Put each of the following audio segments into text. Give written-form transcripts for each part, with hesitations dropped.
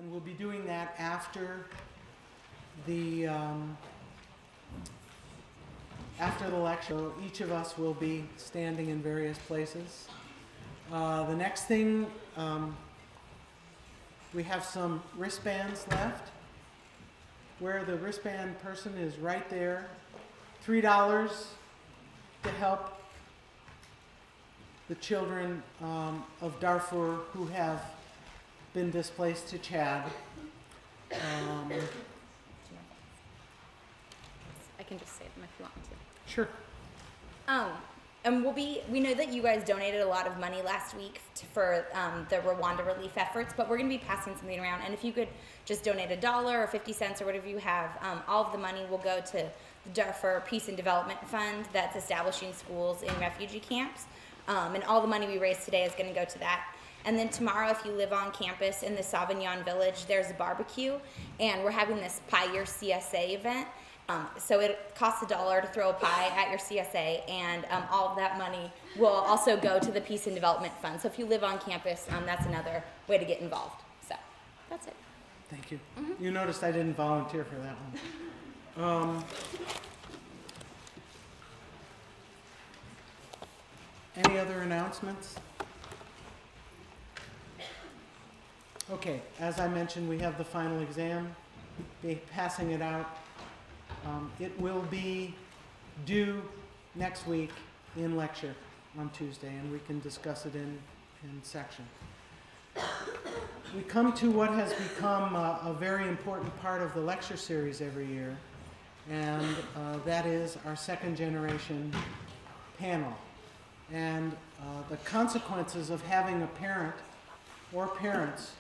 And we'll be doing that after the lecture. So each of us will be standing in various places. The next thing, we have some wristbands left. Where the wristband person is right there. $3 to help the children of Darfur who have been displaced to Chad. I can just say them if you want me to. Sure. And we know that you guys donated a lot of money last week for the Rwanda relief efforts, but we're going to be passing something around. And if you could just donate $1 or 50 cents or whatever you have, all of the money will go to the Darfur Peace and Development Fund that's establishing schools in refugee camps. And all the money we raised today is going to go to that. And then tomorrow, if you live on campus in the Sauvignon Village, there's a barbecue, and we're having this Pie Your CSA event. So it costs $1 to throw a pie at your CSA, and all of that money will also go to the Peace and Development Fund. So if you live on campus, that's another way to get involved. So that's it. Thank you. Mm-hmm. You noticed I didn't volunteer for that one. Any other announcements? Okay, as I mentioned, we have the final exam. Be passing it out. It will be due next week in lecture on Tuesday, and we can discuss it in section. We come to what has become a very important part of the lecture series every year, and that is our second generation panel. And the consequences of having a parent or parents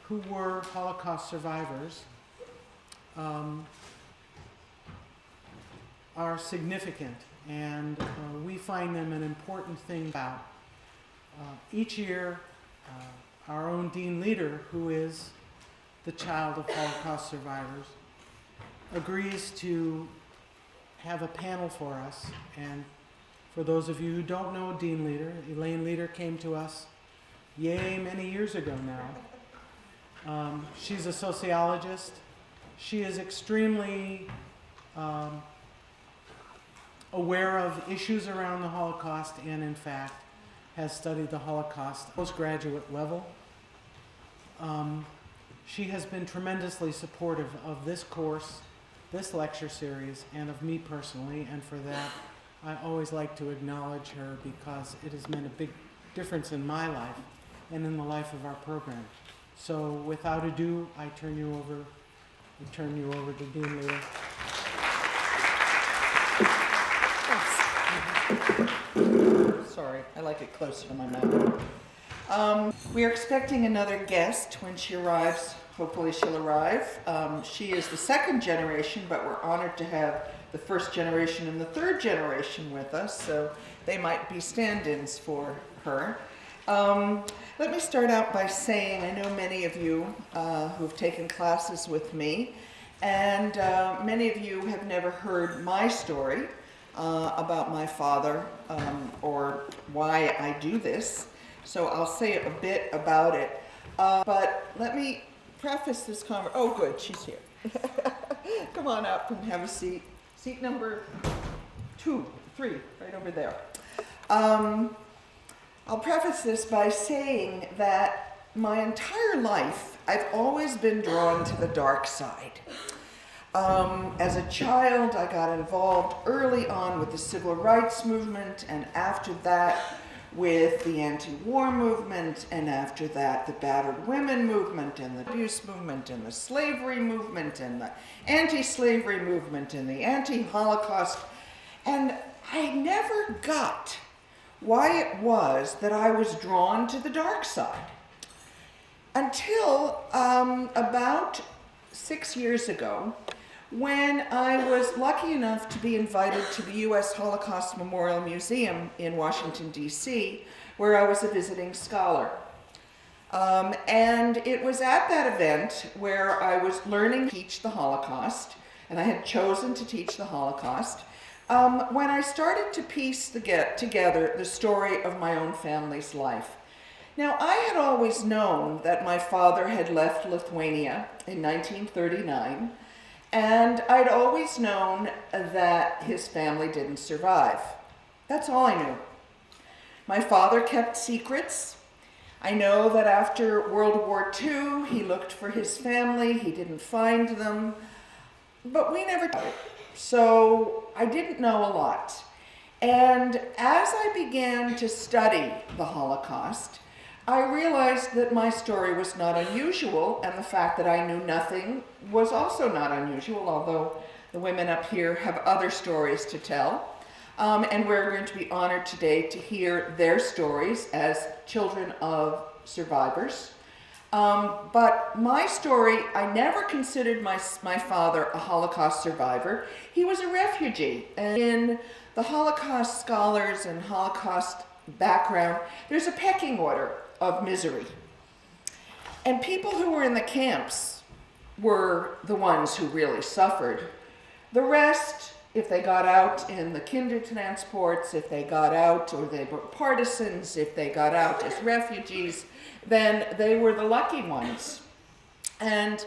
who were Holocaust survivors are significant, and we find them an important thing about. Each year, our own Dean Leeder, who is the child of Holocaust survivors, agrees to have a panel for us. And for those of you who don't know Dean Leeder, Elaine Leeder came to us many years ago now. She's a sociologist. She is extremely aware of issues around the Holocaust, and in fact has studied the Holocaust at postgraduate level. She has been tremendously supportive of this course, this lecture series, and of me personally, and for that I always like to acknowledge her because it has made a big difference in my life and in the life of our program. So without ado, I turn you over to Dean Leeder. Sorry, I like it closer to my mouth. We are expecting another guest when she arrives. Hopefully she'll arrive. She is the second generation, but we're honored to have the first generation and the third generation with us, so they might be stand-ins for her. Let me start out by saying I know many of you who've taken classes with me, and many of you have never heard my story about my father or why I do this, so I'll say a bit about it. But let me preface this conversation. Oh, good, she's here. Come on up and have a seat. Seat number 2, 3, right over there. I'll preface this by saying that my entire life, I've always been drawn to the dark side. As a child, I got involved early on with the civil rights movement, and after that with the anti-war movement, and after that the battered women movement, and the abuse movement, and the slavery movement, and the anti-slavery movement, and the anti-Holocaust. And I never got why it was that I was drawn to the dark side until about 6 years ago, when I was lucky enough to be invited to the U.S. Holocaust Memorial Museum in Washington, D.C., where I was a visiting scholar. And it was at that event where I was learning to teach the Holocaust, and I had chosen to teach the Holocaust, when I started to piece together the story of my own family's life. Now, I had always known that my father had left Lithuania in 1939, and I'd always known that his family didn't survive. That's all I knew. My father kept secrets. I know that after World War II, he looked for his family. He didn't find them, but we never got it. So I didn't know a lot. And as I began to study the Holocaust, I realized that my story was not unusual, and the fact that I knew nothing was also not unusual, although the women up here have other stories to tell. And we're going to be honored today to hear their stories as children of survivors. But my story, I never considered my father a Holocaust survivor. He was a refugee. And in the Holocaust scholars and Holocaust background, there's a pecking order of misery. And people who were in the camps were the ones who really suffered. The rest, if they got out in the Kindertransports, if they got out, or they were partisans, if they got out as refugees, then they were the lucky ones. And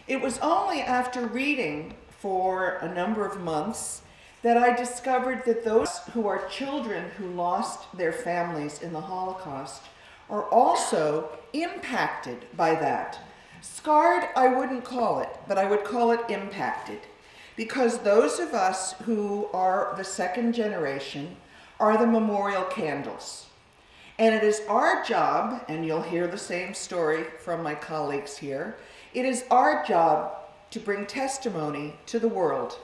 it was only after reading for a number of months that I discovered that those who are children who lost their families in the Holocaust are also impacted by that. Scarred, I wouldn't call it, but I would call it impacted. Because those of us who are the second generation are the memorial candles. And it is our job, and you'll hear the same story from my colleagues here, it is our job to bring testimony to the world.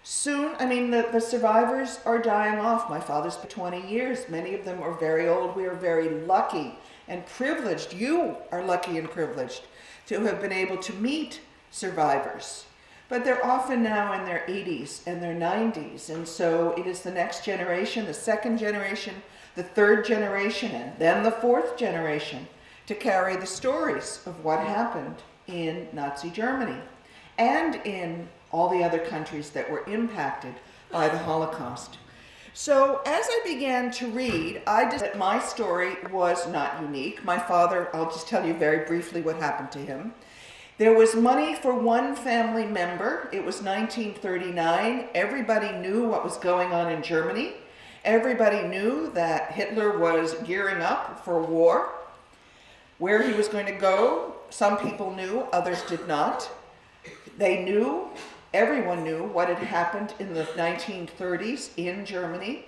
Soon, the survivors are dying off. My father's for 20 years. Many of them are very old. We are very lucky and privileged. You are lucky and privileged to have been able to meet survivors. But they're often now in their 80s and their 90s. And so it is the next generation, the second generation, the third generation, and then the fourth generation to carry the stories of what happened in Nazi Germany and in all the other countries that were impacted by the Holocaust. So as I began to read, I decided that my story was not unique. My father, I'll just tell you very briefly what happened to him. There was money for one family member. It was 1939. Everybody knew what was going on in Germany. Everybody knew that Hitler was gearing up for war. Where he was going to go, some people knew, others did not. They knew, everyone knew what had happened in the 1930s in Germany.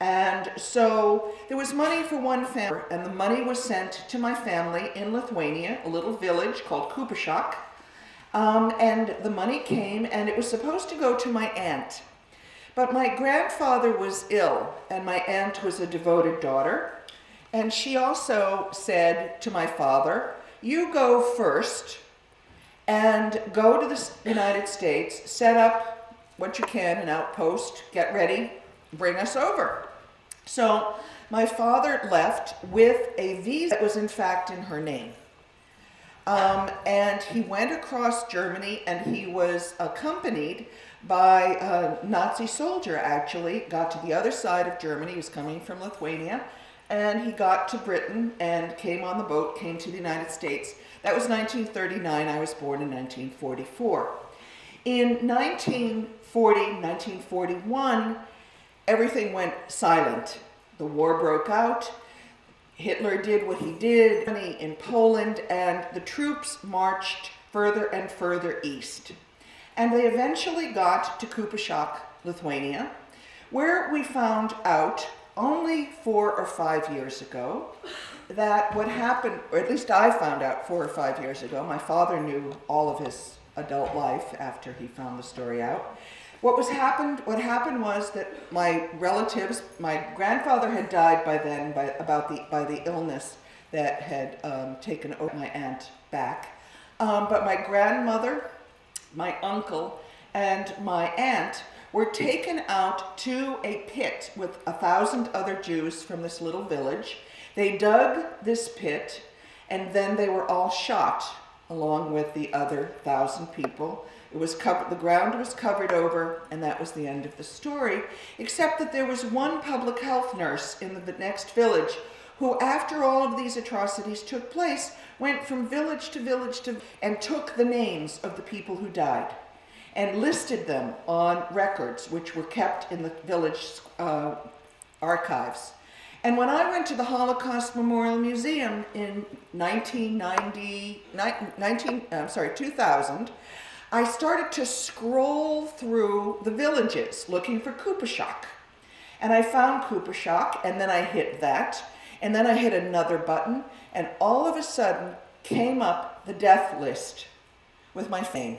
And so there was money for one family, and the money was sent to my family in Lithuania, a little village called Kupashok. And the money came, and it was supposed to go to my aunt. But my grandfather was ill, and my aunt was a devoted daughter. And she also said to my father, "You go first and go to the United States, set up what you can, an outpost, get ready, bring us over." So my father left with a visa that was in fact in her name. And he went across Germany, and he was accompanied by a Nazi soldier, actually. Got to the other side of Germany. He was coming from Lithuania. And he got to Britain and came on the boat, came to the United States. That was 1939. I was born in 1944. In 1941, everything went silent. The war broke out. Hitler did what he did in Poland, and the troops marched further and further east. And they eventually got to Kupashok, Lithuania, where we found out only 4 or 5 years ago that what happened, or at least I found out 4 or 5 years ago. My father knew all of his adult life after he found the story out. What happened was that my relatives, my grandfather had died by then by the illness that had taken over my aunt back. But my grandmother, my uncle, and my aunt were taken out to a pit with 1,000 other Jews from this little village. They dug this pit, and then they were all shot along with the other 1,000 people. It was covered, the ground was covered over, and that was the end of the story, except that there was one public health nurse in the next village who, after all of these atrocities took place, went from village to village and took the names of the people who died and listed them on records which were kept in the village archives. And when I went to the Holocaust Memorial Museum in 2000, I started to scroll through the villages looking for Kupashak. And I found Kupashak, and then I hit that, and then I hit another button, and all of a sudden came up the death list with my name.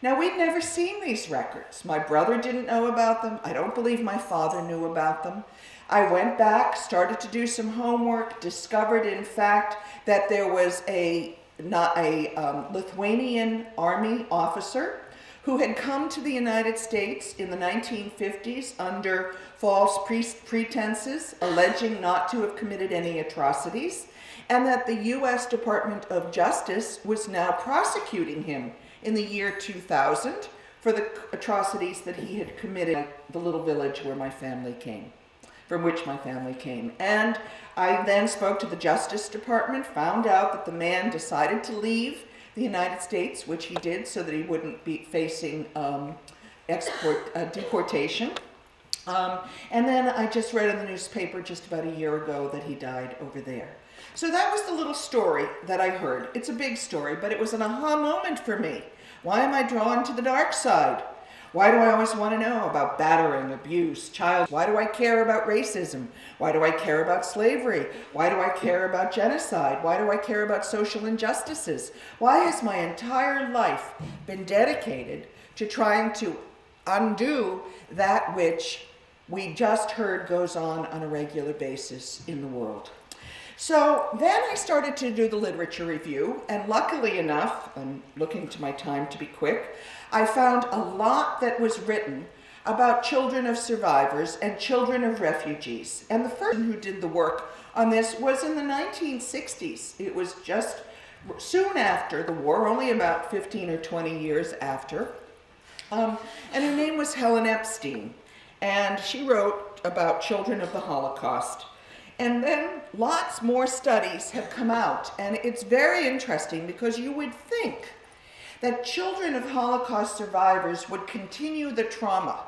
Now, we'd never seen these records. My brother didn't know about them. I don't believe my father knew about them. I went back, started to do some homework, discovered, in fact, that there was a Lithuanian army officer who had come to the United States in the 1950s under false pretenses, alleging not to have committed any atrocities, and that the U.S. Department of Justice was now prosecuting him in the year 2000 for the atrocities that he had committed in the little village where my family came, from which my family came. And I then spoke to the Justice Department, found out that the man decided to leave the United States, which he did so that he wouldn't be facing deportation. And then I just read in the newspaper just about a year ago that he died over there. So that was the little story that I heard. It's a big story, but it was an aha moment for me. Why am I drawn to the dark side? Why do I always want to know about battering, abuse, child? Why do I care about racism? Why do I care about slavery? Why do I care about genocide? Why do I care about social injustices? Why has my entire life been dedicated to trying to undo that which we just heard goes on a regular basis in the world? So then I started to do the literature review, and luckily enough, I'm looking to my time to be quick, I found a lot that was written about children of survivors and children of refugees. And the first who did the work on this was in the 1960s. It was just soon after the war, only about 15 or 20 years after. And her name was Helen Epstein, and she wrote about children of the Holocaust. And then lots more studies have come out, and it's very interesting because you would think that children of Holocaust survivors would continue the trauma,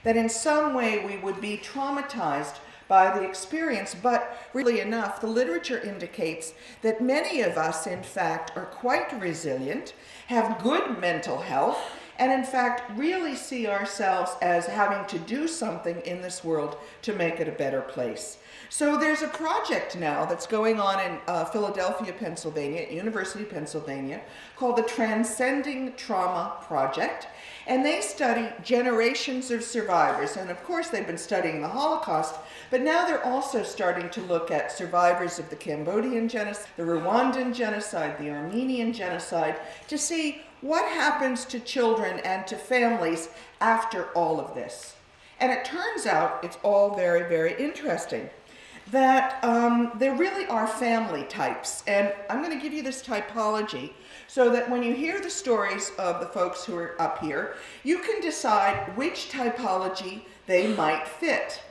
that in some way we would be traumatized by the experience, but really enough, the literature indicates that many of us, in fact, are quite resilient, have good mental health, and in fact really see ourselves as having to do something in this world to make it a better place. So there's a project now that's going on in Philadelphia, Pennsylvania, at University of Pennsylvania, called the Transcending Trauma Project, and they study generations of survivors. And of course they've been studying the Holocaust, but now they're also starting to look at survivors of the Cambodian genocide, the Rwandan genocide, the Armenian genocide, to see what happens to children and to families after all of this. And it turns out it's all very, very interesting, that there really are family types. And I'm going to give you this typology so that when you hear the stories of the folks who are up here, you can decide which typology they might fit.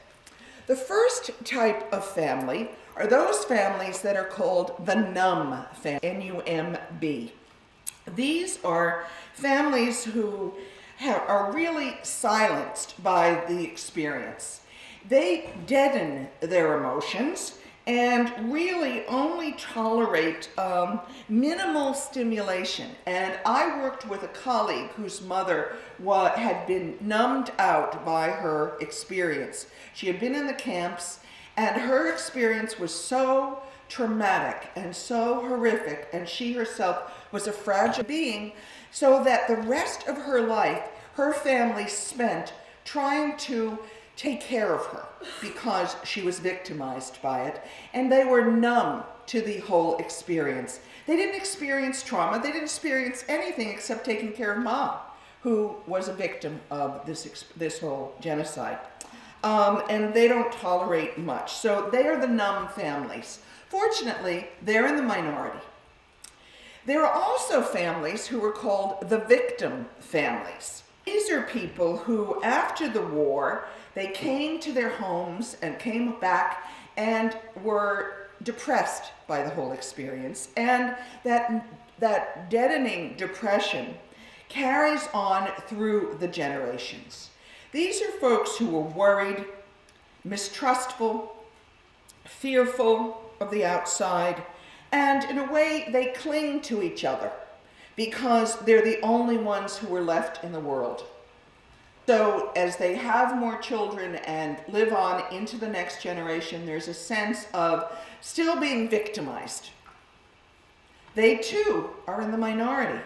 The first type of family are those families that are called the numb family, N-U-M-B. These are families who are really silenced by the experience. They deaden their emotions and really only tolerate minimal stimulation. And I worked with a colleague whose mother had been numbed out by her experience. She had been in the camps, and her experience was so traumatic and so horrific, and she herself was a fragile being, so that the rest of her life, her family spent trying to take care of her because she was victimized by it, and they were numb to the whole experience. They didn't experience trauma, they didn't experience anything except taking care of Mom, who was a victim of this whole genocide. And they don't tolerate much. So they are the numb families. Fortunately, they're in the minority. There are also families who are called the victim families. These are people who, after the war, they came to their homes and came back and were depressed by the whole experience, and that deadening depression carries on through the generations. These are folks who were worried, mistrustful, fearful of the outside, and in a way they cling to each other because they're the only ones who are left in the world. So as they have more children and live on into the next generation, there's a sense of still being victimized. They too are in the minority.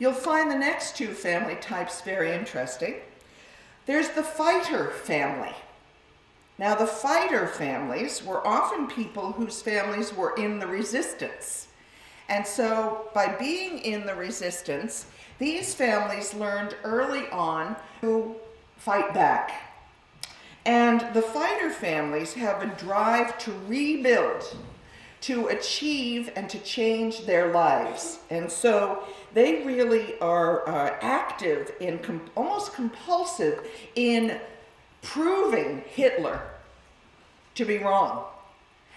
You'll find the next two family types very interesting. There's the fighter family. Now, the fighter families were often people whose families were in the resistance. And so by being in the resistance, these families learned early on to fight back. And the fighter families have a drive to rebuild, to achieve and to change their lives. And so they really are active in almost compulsive in proving Hitler to be wrong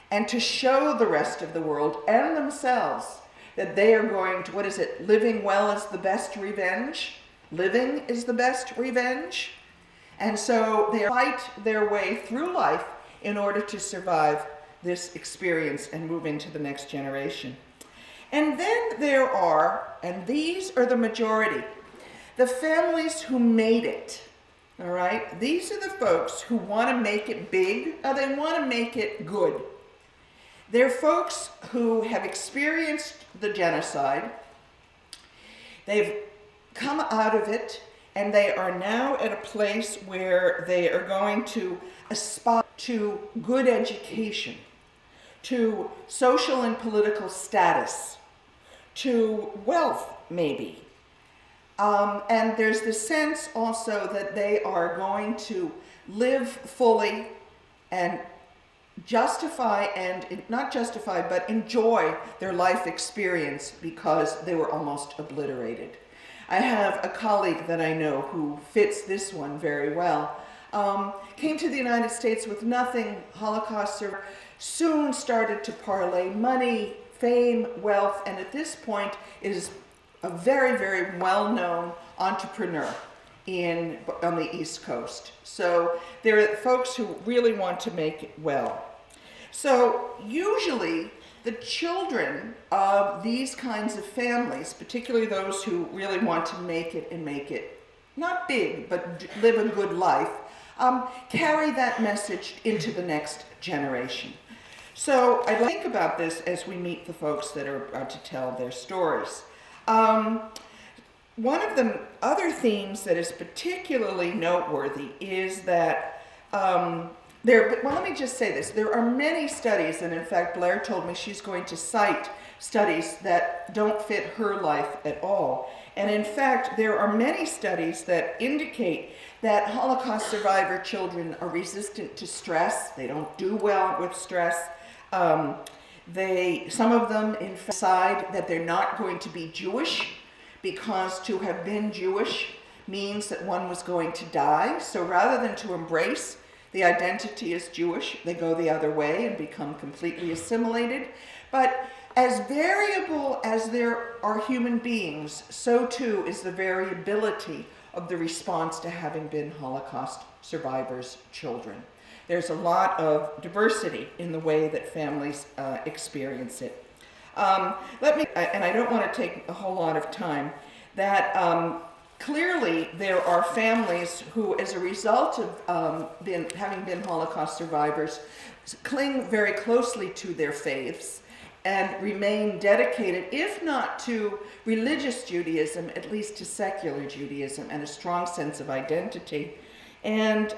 and to show the rest of the world and themselves that they are going to, living well is the best revenge? Living is the best revenge? And so they fight their way through life in order to survive this experience and move into the next generation. And then there are, and these are the majority, the families who made it. All right? These are the folks who want to make it big, they want to make it good. They're folks who have experienced the genocide. They've come out of it, and they are now at a place where they are going to aspire to good education, to social and political status, to wealth, maybe. And there's the sense also that they are going to live fully and but enjoy their life experience because they were almost obliterated. I have a colleague that I know who fits this one very well. Came to the United States with nothing, Holocaust survivor, soon started to parlay money, fame, wealth, and at this point is a very, very well-known entrepreneur on the East Coast. So there are folks who really want to make it well. So usually the children of these kinds of families, particularly those who really want to make it and make it not big, but live a good life, carry that message into the next generation. So I'd like to think about this as we meet the folks that are about to tell their stories. One of the other themes that is particularly noteworthy is that let me just say this. There are many studies, and in fact, Blair told me she's going to cite studies that don't fit her life at all. And in fact, there are many studies that indicate that Holocaust survivor children are resistant to stress. They don't do well with stress. Some of them, in fact, decide that they're not going to be Jewish because to have been Jewish means that one was going to die. So rather than to embrace the identity as Jewish, they go the other way and become completely assimilated. But as variable as there are human beings, so too is the variability of the response to having been Holocaust survivors' children. There's a lot of diversity in the way that families experience it. And I don't want to take a whole lot of time, that clearly there are families who, as a result of having been Holocaust survivors, cling very closely to their faiths and remain dedicated, if not to religious Judaism, at least to secular Judaism and a strong sense of identity. And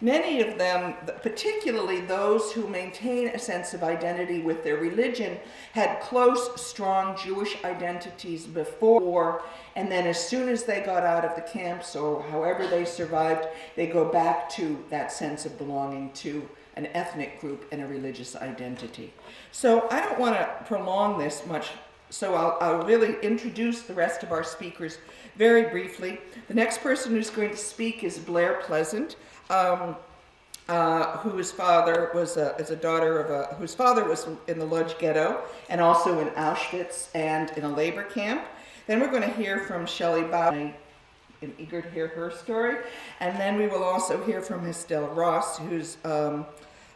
many of them, particularly those who maintain a sense of identity with their religion, had close, strong Jewish identities before, and then as soon as they got out of the camps or however they survived, they go back to that sense of belonging to an ethnic group and a religious identity. So I don't want to prolong this much, so I'll really introduce the rest of our speakers very briefly. The next person who's going to speak is Blair Pleasant. whose father was a daughter of whose father was in the Lodz ghetto and also in Auschwitz and in a labor camp. Then we're going to hear from Shelley Bob. I am eager to hear her story. And then we will also hear from Estelle Ross, whose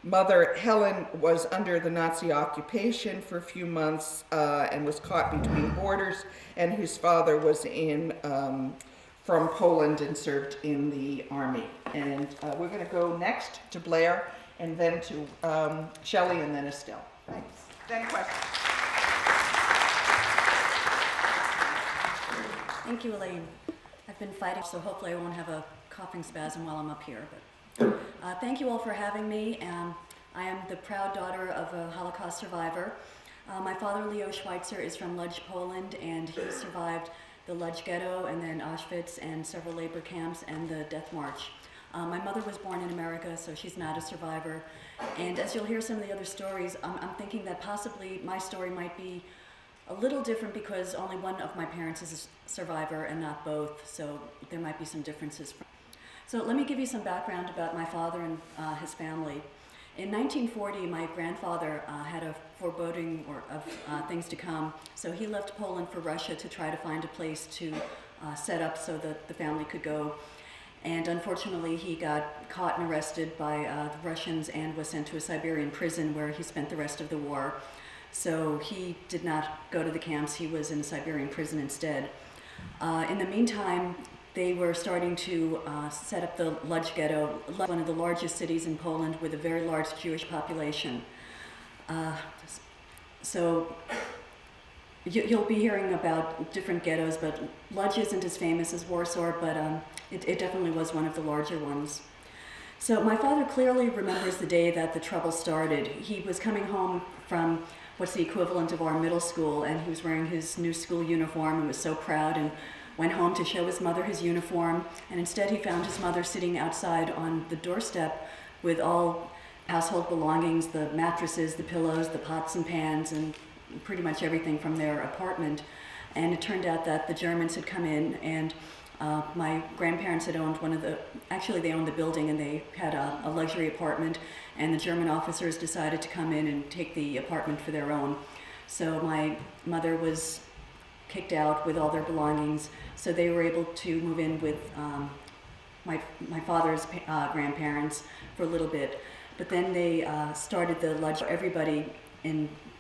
mother, Helen, was under the Nazi occupation for a few months and was caught between borders, and whose father was from Poland and served in the army. And we're going to go next to Blair, and then to Shelley, and then Estelle. Thanks. Then questions. Thank you, Elaine. I've been fighting, so hopefully I won't have a coughing spasm while I'm up here. But thank you all for having me. I am the proud daughter of a Holocaust survivor. My father, Leo Schweitzer, is from Lodz, Poland, and he survived the Lodz ghetto and then Auschwitz and several labor camps and the Death March. My mother was born in America, so she's not a survivor. And as you'll hear some of the other stories, I'm thinking that possibly my story might be a little different because only one of my parents is a survivor and not both, so there might be some differences. So let me give you some background about my father and his family. In 1940, my grandfather had a foreboding of things to come, so he left Poland for Russia to try to find a place to set up so that the family could go. And unfortunately, he got caught and arrested by the Russians and was sent to a Siberian prison where he spent the rest of the war. So he did not go to the camps, he was in a Siberian prison instead. In the meantime, they were starting to set up the Lodz ghetto, one of the largest cities in Poland with a very large Jewish population. So you'll be hearing about different ghettos, but Lodz isn't as famous as Warsaw, but it definitely was one of the larger ones. So my father clearly remembers the day that the trouble started. He was coming home from what's the equivalent of our middle school, and he was wearing his new school uniform and was so proud and went home to show his mother his uniform, and instead he found his mother sitting outside on the doorstep with all household belongings, the mattresses, the pillows, the pots and pans, and pretty much everything from their apartment. And it turned out that the Germans had come in, and my grandparents had owned actually they owned the building, and they had a luxury apartment, and the German officers decided to come in and take the apartment for their own. So my mother was kicked out with all their belongings, so they were able to move in with my father's grandparents for a little bit. But then they started the Lodz. Everybody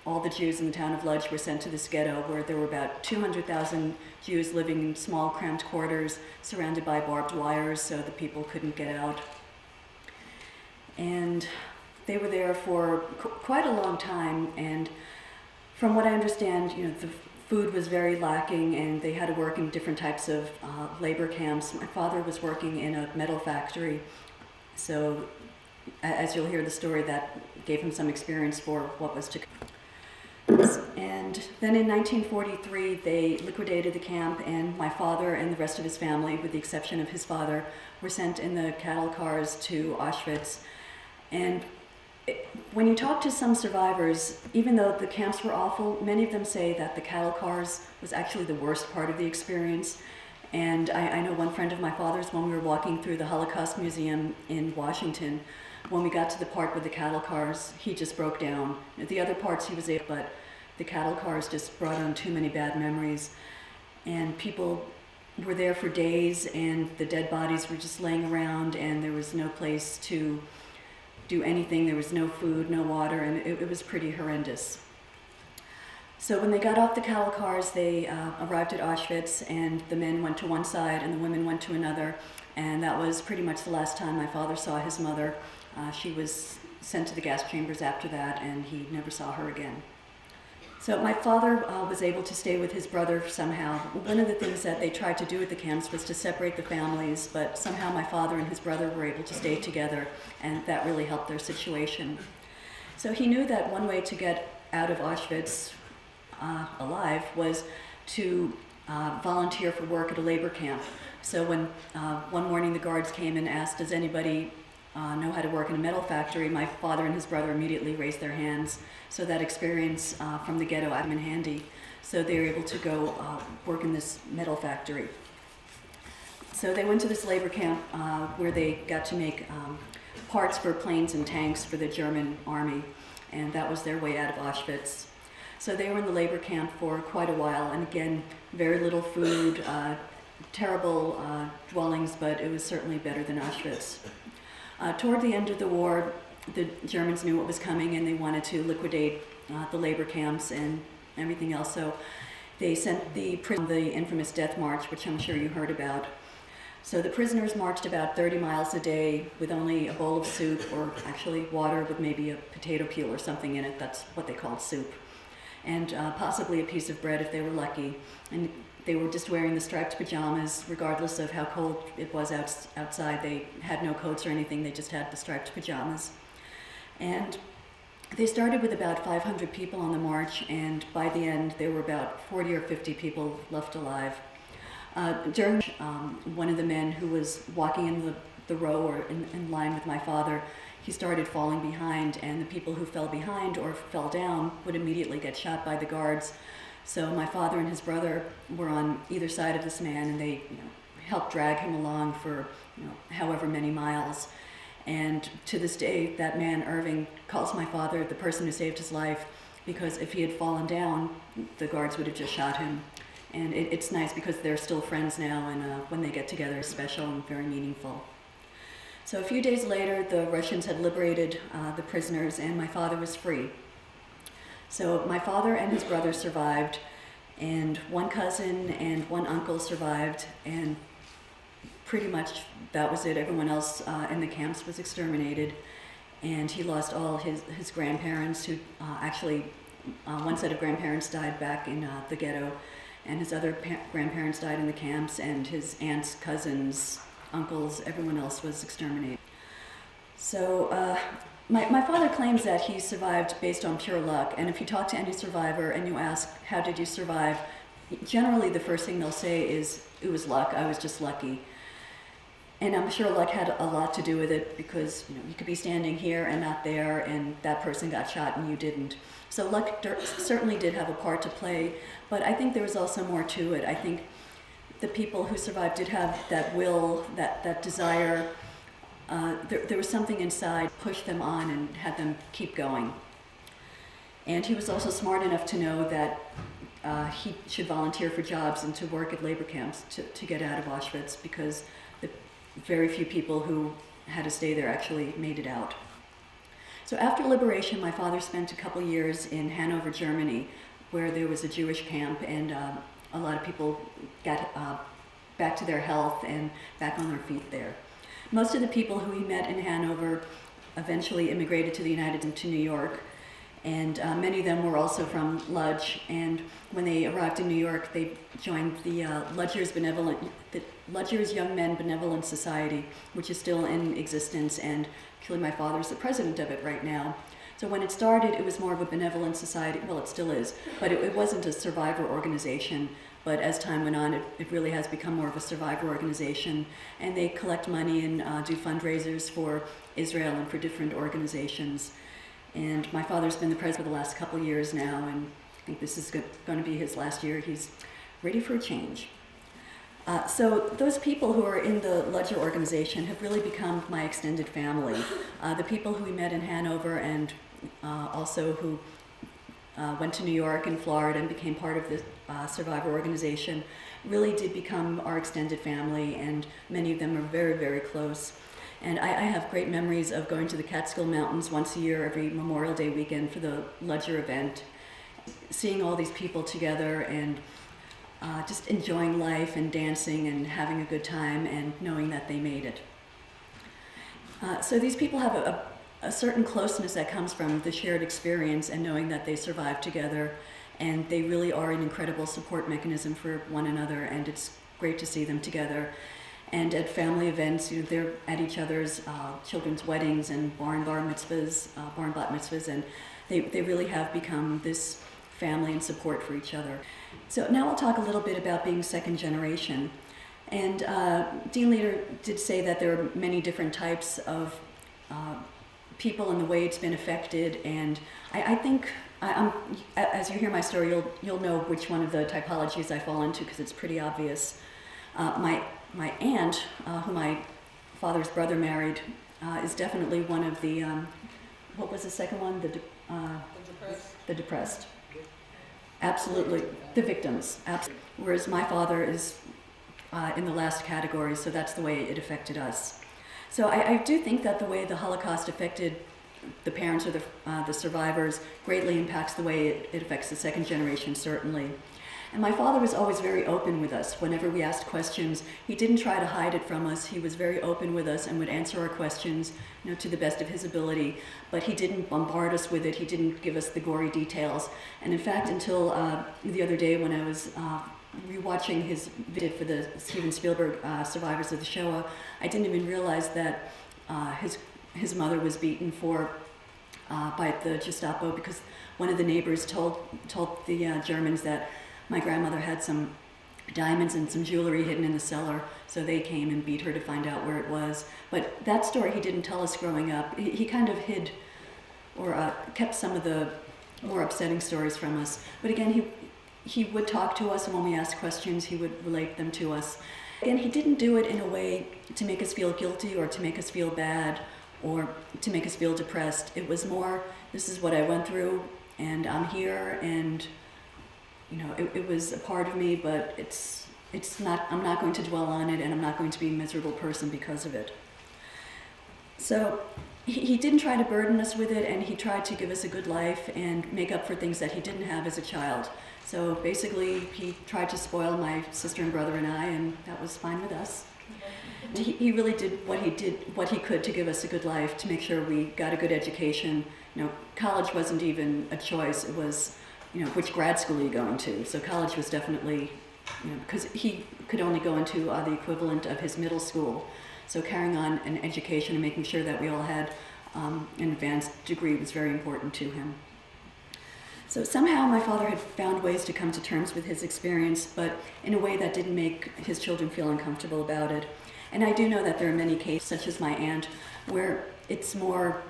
all the Jews in the town of Lodz were sent to this ghetto where there were about 200,000 Jews living in small cramped quarters surrounded by barbed wires so the people couldn't get out. And they were there for quite a long time, and from what I understand, the food was very lacking and they had to work in different types of labor camps. My father was working in a metal factory, so as you'll hear the story, that gave him some experience for what was to come. And then in 1943, they liquidated the camp, and my father and the rest of his family, with the exception of his father, were sent in the cattle cars to Auschwitz. And when you talk to some survivors, even though the camps were awful, many of them say that the cattle cars was actually the worst part of the experience. And I know one friend of my father's, when we were walking through the Holocaust Museum in Washington, when we got to the part with the cattle cars, he just broke down. The other parts he was able, but the cattle cars just brought on too many bad memories. And people were there for days, and the dead bodies were just laying around, and there was no place to do anything. There was no food, no water, and it was pretty horrendous. So when they got off the cattle cars, they arrived at Auschwitz, and the men went to one side and the women went to another. And that was pretty much the last time my father saw his mother. She was sent to the gas chambers after that, and he never saw her again. So my father was able to stay with his brother somehow. One of the things that they tried to do at the camps was to separate the families, but somehow my father and his brother were able to stay together, and that really helped their situation. So he knew that one way to get out of Auschwitz alive was to volunteer for work at a labor camp. So when one morning the guards came and asked, does anybody know how to work in a metal factory, my father and his brother immediately raised their hands. So that experience from the ghetto came in handy. So they were able to go work in this metal factory. So they went to this labor camp where they got to make parts for planes and tanks for the German army, and that was their way out of Auschwitz. So they were in the labor camp for quite a while, and again, very little food, terrible dwellings, but it was certainly better than Auschwitz. Toward the end of the war, the Germans knew what was coming, and they wanted to liquidate the labor camps and everything else. So they sent the infamous Death March, which I'm sure you heard about. So the prisoners marched about 30 miles a day with only a bowl of soup, or actually water with maybe a potato peel or something in it. That's what they called soup. And possibly a piece of bread if they were lucky. And they were just wearing the striped pajamas, regardless of how cold it was outside. They had no coats or anything, they just had the striped pajamas. And they started with about 500 people on the march, and by the end there were about 40 or 50 people left alive. During one of the men who was walking in the row or in line with my father, he started falling behind, and the people who fell behind or fell down would immediately get shot by the guards. So my father and his brother were on either side of this man, and they helped drag him along for however many miles. And to this day, that man, Irving, calls my father the person who saved his life, because if he had fallen down, the guards would have just shot him. And it's nice because they're still friends now, and when they get together, it's special and very meaningful. So a few days later, the Russians had liberated the prisoners, and my father was free. So my father and his brother survived, and one cousin and one uncle survived, and pretty much that was it. Everyone else in the camps was exterminated, and he lost all his grandparents, who actually, one set of grandparents died back in the ghetto, and his other grandparents died in the camps, and his aunts, cousins, uncles, everyone else was exterminated. So my father claims that he survived based on pure luck, and if you talk to any survivor and you ask, how did you survive, generally the first thing they'll say is, it was luck, I was just lucky. And I'm sure luck had a lot to do with it, because you could be standing here and not there, and that person got shot and you didn't. So luck certainly did have a part to play, but I think there was also more to it. I think the people who survived did have that will, that desire. There was something inside pushed them on and had them keep going. And he was also smart enough to know that he should volunteer for jobs and to work at labor camps to get out of Auschwitz, because the very few people who had to stay there actually made it out. So after liberation, my father spent a couple years in Hanover, Germany, where there was a Jewish camp, and a lot of people got back to their health and back on their feet there. Most of the people who he met in Hanover eventually immigrated to New York, and many of them were also from Lodge. And when they arrived in New York, they joined the Ludger's Young Men Benevolent Society, which is still in existence, and actually my father is the president of it right now. So when it started, it was more of a benevolent society. Well, it still is, but it wasn't a survivor organization. But as time went on, it really has become more of a survivor organization. And they collect money and do fundraisers for Israel and for different organizations. And my father's been the president for the last couple years now, and I think this is going to be his last year. He's ready for a change. So those people who are in the Ludger organization have really become my extended family. The people who we met in Hanover, and also who went to New York and Florida and became part of the survivor organization, really did become our extended family, and many of them are very, very close. And I have great memories of going to the Catskill Mountains once a year, every Memorial Day weekend for the Ludger event, seeing all these people together and just enjoying life and dancing and having a good time and knowing that they made it. So these people have a certain closeness that comes from the shared experience and knowing that they survived together, and they really are an incredible support mechanism for one another, and it's great to see them together. And at family events, they're at each other's children's weddings and bar mitzvahs, bar and bat mitzvahs, and they really have become this family and support for each other. So now I'll talk a little bit about being second generation. And Dean Leeder did say that there are many different types of people and the way it's been affected, and I think, as you hear my story, you'll know which one of the typologies I fall into, because it's pretty obvious. My aunt, who my father's brother married, is definitely one of the, what was the second one? The depressed. Absolutely. The victims. Absolutely. Whereas my father is in the last category, so that's the way it affected us. So I do think that the way the Holocaust affected the parents or the survivors greatly impacts the way it affects the second generation, certainly. And my father was always very open with us. Whenever we asked questions, he didn't try to hide it from us. He was very open with us and would answer our questions, to the best of his ability. But he didn't bombard us with it. He didn't give us the gory details. And in fact, until the other day when I was rewatching his video for the Steven Spielberg Survivors of the Shoah, I didn't even realize that his mother was beaten by the Gestapo, because one of the neighbors told the Germans that my grandmother had some diamonds and some jewelry hidden in the cellar, so they came and beat her to find out where it was. But that story he didn't tell us growing up. He kind of hid or kept some of the more upsetting stories from us. But again, he would talk to us, and when we asked questions, he would relate them to us. Again, he didn't do it in a way to make us feel guilty or to make us feel bad or to make us feel depressed. It was more, this is what I went through, and I'm here, and it was a part of me, but it's not, I'm not going to dwell on it, and I'm not going to be a miserable person because of it. So he didn't try to burden us with it, and he tried to give us a good life and make up for things that he didn't have as a child. So basically, he tried to spoil my sister and brother and I, and that was fine with us. He really did what he could to give us a good life, to make sure we got a good education. College wasn't even a choice. It was, which grad school are you going to? So college was definitely, because he could only go into the equivalent of his middle school. So carrying on an education and making sure that we all had an advanced degree was very important to him. So somehow my father had found ways to come to terms with his experience, but in a way that didn't make his children feel uncomfortable about it. And I do know that there are many cases, such as my aunt, where it's more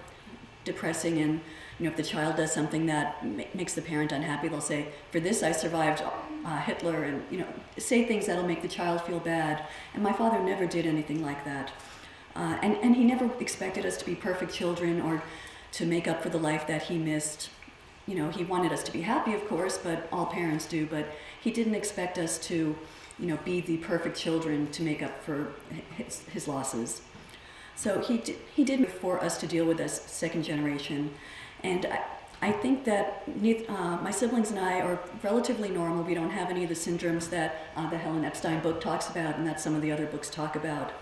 depressing, and if the child does something that makes the parent unhappy, they'll say, "For this I survived Hitler," and say things that'll make the child feel bad. And my father never did anything like that. And he never expected us to be perfect children or to make up for the life that he missed. He wanted us to be happy, of course, but all parents do, but he didn't expect us to, be the perfect children to make up for his losses. So he did for us to deal with as second generation. And I think that my siblings and I are relatively normal. We don't have any of the syndromes that the Helen Epstein book talks about, and that some of the other books talk about.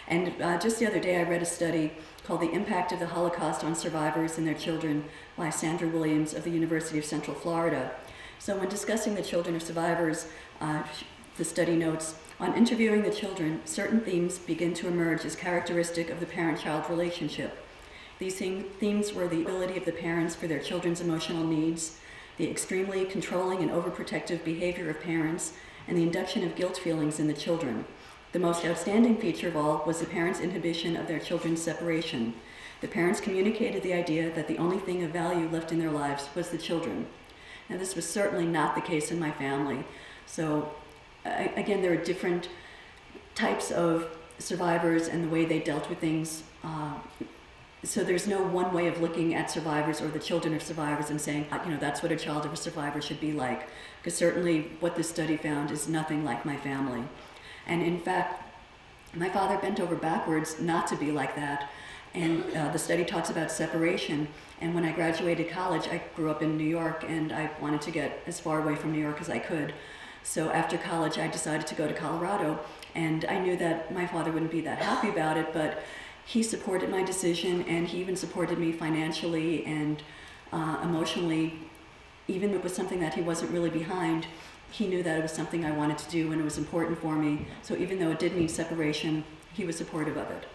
And just the other day I read a study called The Impact of the Holocaust on Survivors and Their Children by Sandra Williams of the University of Central Florida. So when discussing the children of survivors, the study notes, on interviewing the children, certain themes begin to emerge as characteristic of the parent-child relationship. These themes were the ability of the parents for their children's emotional needs, the extremely controlling and overprotective behavior of parents, and the induction of guilt feelings in the children. The most outstanding feature of all was the parents' inhibition of their children's separation. The parents communicated the idea that the only thing of value left in their lives was the children. Now, this was certainly not the case in my family. So, again, there are different types of survivors and the way they dealt with things. So there's no one way of looking at survivors or the children of survivors and saying, that's what a child of a survivor should be like. Because certainly what this study found is nothing like my family. And in fact, my father bent over backwards not to be like that. And the study talks about separation. And when I graduated college, I grew up in New York, and I wanted to get as far away from New York as I could. So after college, I decided to go to Colorado. And I knew that my father wouldn't be that happy about it, but he supported my decision, and he even supported me financially and emotionally. Even if it was something that he wasn't really behind, he knew that it was something I wanted to do and it was important for me. So even though it did mean separation, he was supportive of it.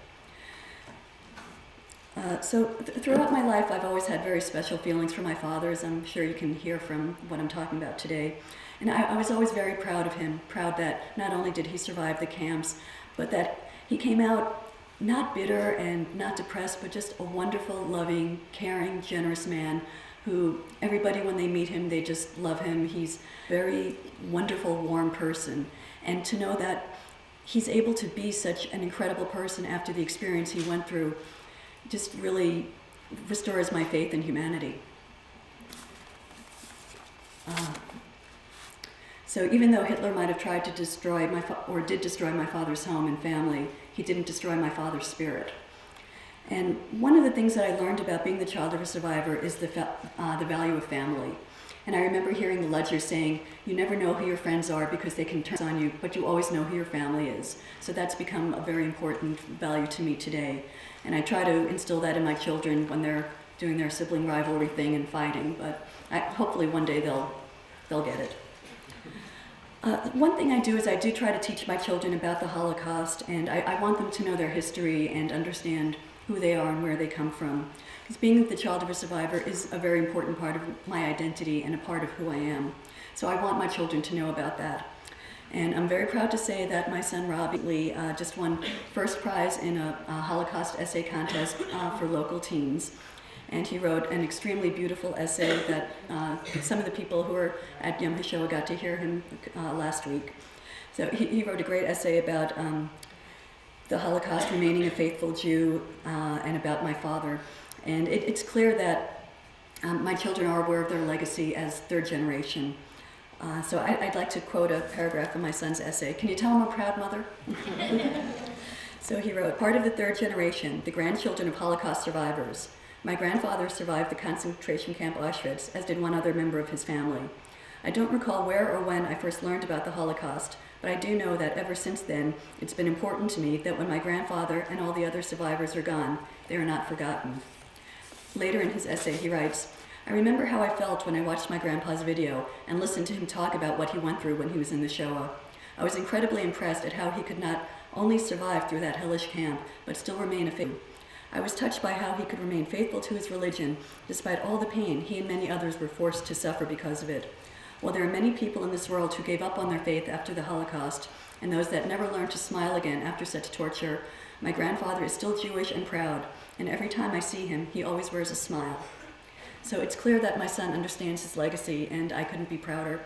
Throughout my life, I've always had very special feelings for my father, as I'm sure you can hear from what I'm talking about today. And I was always very proud of him, proud that not only did he survive the camps, but that he came out not bitter and not depressed, but just a wonderful, loving, caring, generous man who everybody, when they meet him, they just love him. He's a very wonderful, warm person. And to know that he's able to be such an incredible person after the experience he went through, just really restores my faith in humanity. So even though Hitler might have tried to destroy did destroy my father's home and family, he didn't destroy my father's spirit. And one of the things that I learned about being the child of a survivor is the value of family. And I remember hearing the Ledger saying, you never know who your friends are because they can turn on you, but you always know who your family is. So that's become a very important value to me today. And I try to instill that in my children when they're doing their sibling rivalry thing and fighting, but hopefully one day they'll get it. One thing I do is I do try to teach my children about the Holocaust, and I want them to know their history and understand who they are and where they come from. Because being the child of a survivor is a very important part of my identity and a part of who I am. So I want my children to know about that. And I'm very proud to say that my son Robbie just won first prize in a Holocaust essay contest for local teens. And he wrote an extremely beautiful essay that some of the people who were at Yom HaShoah got to hear him last week. So he wrote a great essay about the Holocaust, remaining a faithful Jew, and about my father. And it's clear that my children are aware of their legacy as third generation. So I'd like to quote a paragraph from my son's essay. Can you tell I'm a proud mother? So he wrote, part of the third generation, the grandchildren of Holocaust survivors. My grandfather survived the concentration camp Auschwitz, as did one other member of his family. I don't recall where or when I first learned about the Holocaust, but I do know that ever since then, it's been important to me that when my grandfather and all the other survivors are gone, they are not forgotten. Later in his essay, he writes, I remember how I felt when I watched my grandpa's video and listened to him talk about what he went through when he was in the Shoah. I was incredibly impressed at how he could not only survive through that hellish camp, but still remain a faithful. I was touched by how he could remain faithful to his religion, despite all the pain he and many others were forced to suffer because of it. While there are many people in this world who gave up on their faith after the Holocaust, and those that never learned to smile again after such torture, my grandfather is still Jewish and proud, and every time I see him, he always wears a smile. So it's clear that my son understands his legacy, and I couldn't be prouder.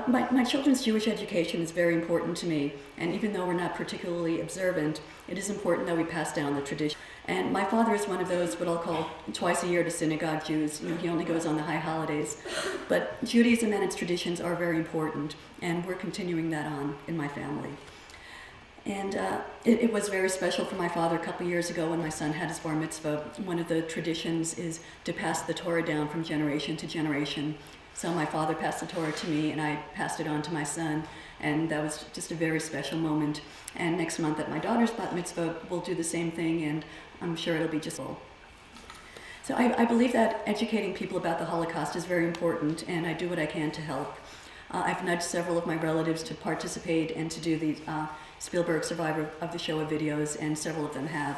My children's Jewish education is very important to me, and even though we're not particularly observant, it is important that we pass down the tradition. And my father is one of those, what I'll call twice a year to synagogue Jews. He only goes on the high holidays. But Judaism and its traditions are very important, and we're continuing that on in my family. And it was very special for my father a couple years ago when my son had his bar mitzvah. One of the traditions is to pass the Torah down from generation to generation. So my father passed the Torah to me, and I passed it on to my son, and that was just a very special moment. And next month at my daughter's bat mitzvah, we'll do the same thing, and I'm sure it'll be just full. So I believe that educating people about the Holocaust is very important, and I do what I can to help. I've nudged several of my relatives to participate and to do the Spielberg Survivor of the Shoah videos, and several of them have.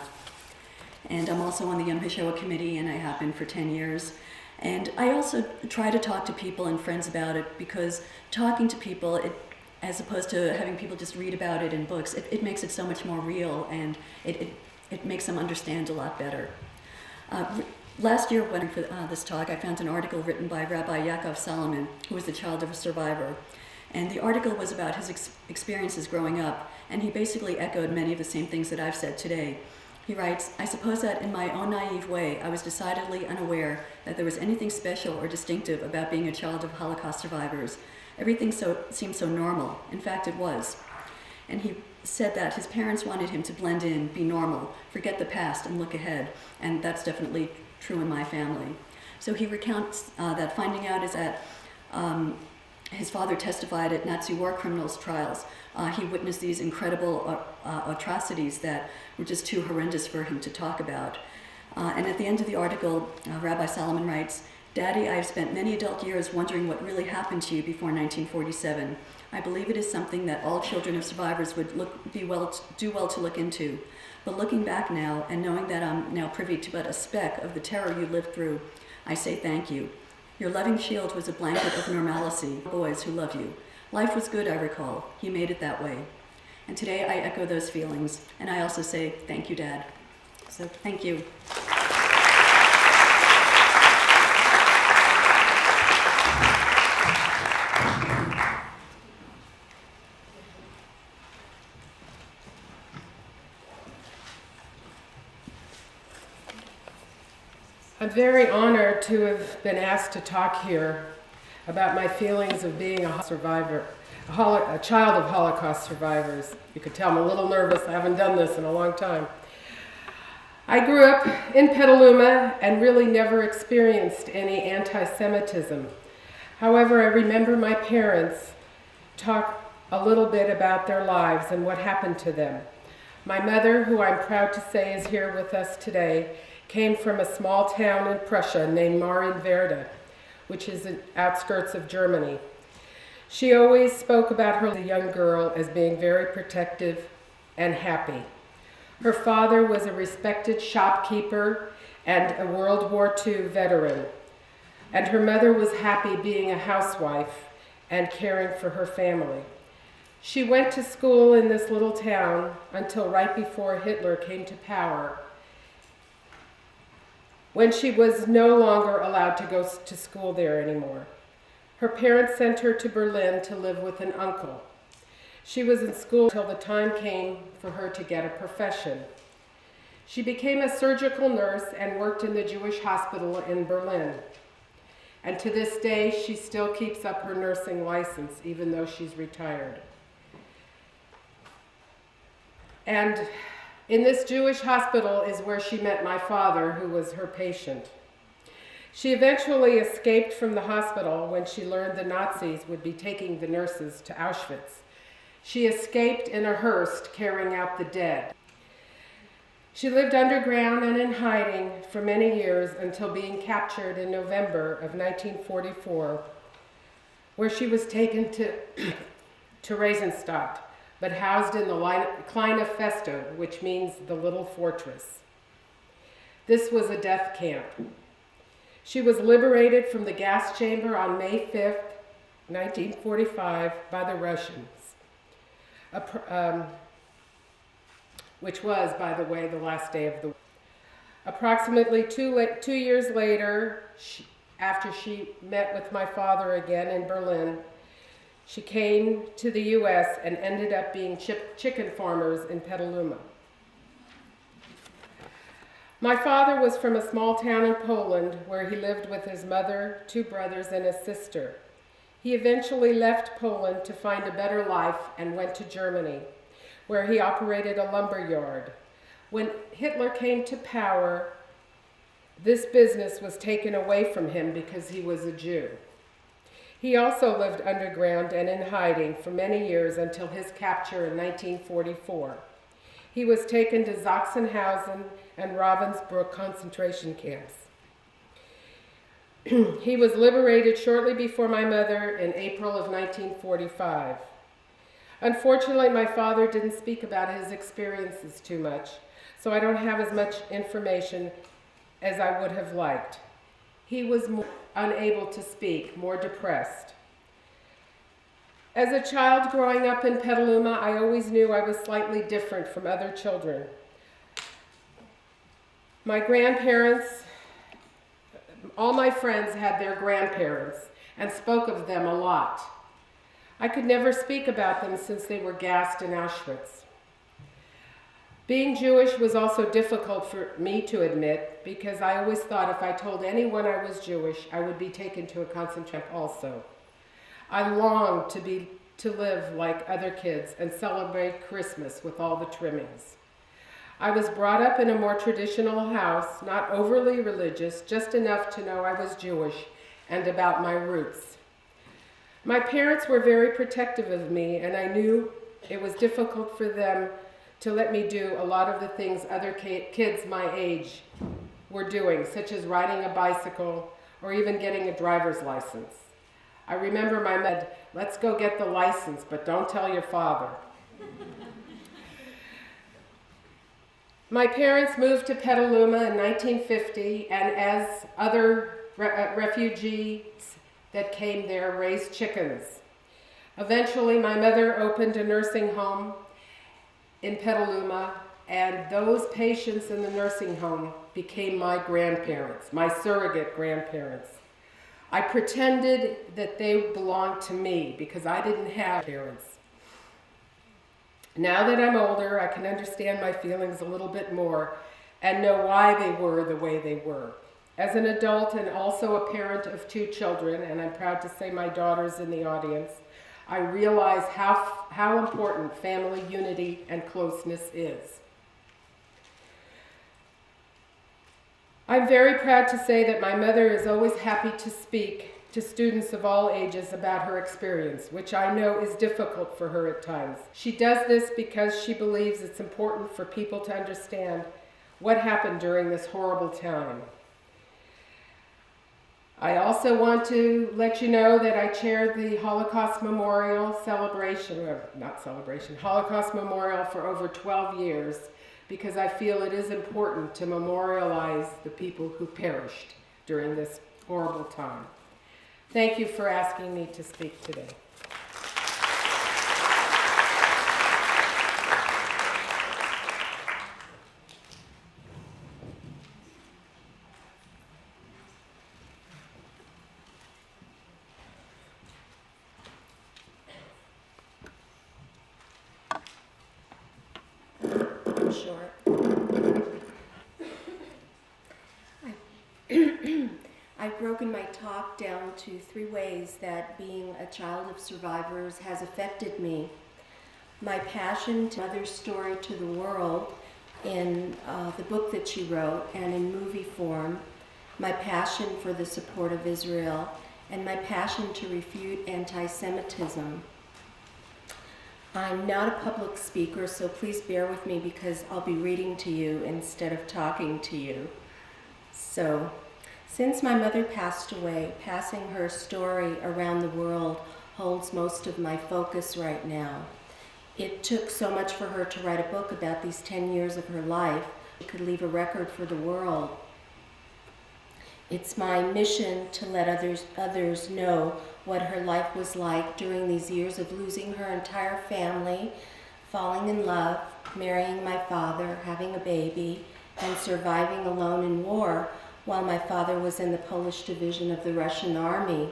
And I'm also on the Yom HaShoah committee, and I have been for 10 years. And I also try to talk to people and friends about it, because talking to people, as opposed to having people just read about it in books, it makes it so much more real, and it makes them understand a lot better. Last year, when for this talk, I found an article written by Rabbi Yaakov Solomon, who was the child of a survivor. And the article was about his experiences growing up, and he basically echoed many of the same things that I've said today. He writes, I suppose that in my own naive way, I was decidedly unaware that there was anything special or distinctive about being a child of Holocaust survivors. Everything seemed so normal. In fact, it was. And he said that his parents wanted him to blend in, be normal, forget the past, and look ahead. And that's definitely true in my family. So he recounts that finding out is that his father testified at Nazi war criminals' trials. He witnessed these incredible atrocities that were just too horrendous for him to talk about. And at the end of the article, Rabbi Solomon writes, Daddy, I have spent many adult years wondering what really happened to you before 1947. I believe it is something that all children of survivors would do well to look into. But looking back now, and knowing that I'm now privy to but a speck of the terror you lived through, I say thank you. Your loving shield was a blanket of normalcy, boys who love you. Life was good, I recall. You made it that way. And today I echo those feelings, and I also say thank you, Dad. So thank you. I'm very honored to have been asked to talk here about my feelings of being a survivor, a child of Holocaust survivors. You could tell I'm a little nervous. I haven't done this in a long time. I grew up in Petaluma and really never experienced any anti-Semitism. However, I remember my parents talk a little bit about their lives and what happened to them. My mother, who I'm proud to say is here with us today, came from a small town in Prussia named Marienwerder, which is in outskirts of Germany. She always spoke about her as a young girl as being very protective and happy. Her father was a respected shopkeeper and a World War II veteran, and her mother was happy being a housewife and caring for her family. She went to school in this little town until right before Hitler came to power, when she was no longer allowed to go to school there anymore. Her parents sent her to Berlin to live with an uncle. She was in school until the time came for her to get a profession. She became a surgical nurse and worked in the Jewish hospital in Berlin. And to this day, she still keeps up her nursing license, even though she's retired. And in this Jewish hospital is where she met my father, who was her patient. She eventually escaped from the hospital when she learned the Nazis would be taking the nurses to Auschwitz. She escaped in a hearse carrying out the dead. She lived underground and in hiding for many years until being captured in November of 1944, where she was taken to Theresienstadt, but housed in the Kleine Festung, which means the little fortress. This was a death camp. She was liberated from the gas chamber on May 5th, 1945, by the Russians, which was, by the way, the last day of the war. Approximately 2 years later, after she met with my father again in Berlin, she came to the U.S. and ended up being chicken farmers in Petaluma. My father was from a small town in Poland where he lived with his mother, 2 brothers, and a sister. He eventually left Poland to find a better life and went to Germany, where he operated a lumber yard. When Hitler came to power, this business was taken away from him because he was a Jew. He also lived underground and in hiding for many years until his capture in 1944. He was taken to Sachsenhausen and Ravensbrück concentration camps. He was liberated shortly before my mother in April of 1945. Unfortunately, my father didn't speak about his experiences too much, so I don't have as much information as I would have liked. He was more unable to speak, more depressed. As a child growing up in Petaluma, I always knew I was slightly different from other children. My grandparents, all my friends had their grandparents and spoke of them a lot. I could never speak about them since they were gassed in Auschwitz. Being Jewish was also difficult for me to admit because I always thought if I told anyone I was Jewish, I would be taken to a concentration camp also. I longed to live like other kids and celebrate Christmas with all the trimmings. I was brought up in a more traditional house, not overly religious, just enough to know I was Jewish and about my roots. My parents were very protective of me, and I knew it was difficult for them to let me do a lot of the things other kids my age were doing, such as riding a bicycle or even getting a driver's license. I remember my mom said, "Let's go get the license, but don't tell your father." My parents moved to Petaluma in 1950, and as other refugees that came there raised chickens. Eventually, my mother opened a nursing home in Petaluma, and those patients in the nursing home became my grandparents, my surrogate grandparents. I pretended that they belonged to me because I didn't have parents. Now that I'm older, I can understand my feelings a little bit more and know why they were the way they were. As an adult and also a parent of 2 children, and I'm proud to say my daughter's in the audience, I realize how important family unity and closeness is. I'm very proud to say that my mother is always happy to speak to students of all ages about her experience, which I know is difficult for her at times. She does this because she believes it's important for people to understand what happened during this horrible time. I also want to let you know that I chaired the Holocaust Memorial Holocaust Memorial for over 12 years because I feel it is important to memorialize the people who perished during this horrible time. Thank you for asking me to speak today. Short. I've broken my talk down to 3 ways that being a child of survivors has affected me. My passion to mother's story to the world in the book that she wrote and in movie form, my passion for the support of Israel, and my passion to refute anti-Semitism. I'm not a public speaker, so please bear with me because I'll be reading to you instead of talking to you. So, since my mother passed away, passing her story around the world holds most of my focus right now. It took so much for her to write a book about these 10 years of her life. She could leave a record for the world. It's my mission to let others know what her life was like during these years of losing her entire family, falling in love, marrying my father, having a baby, and surviving alone in war while my father was in the Polish division of the Russian army.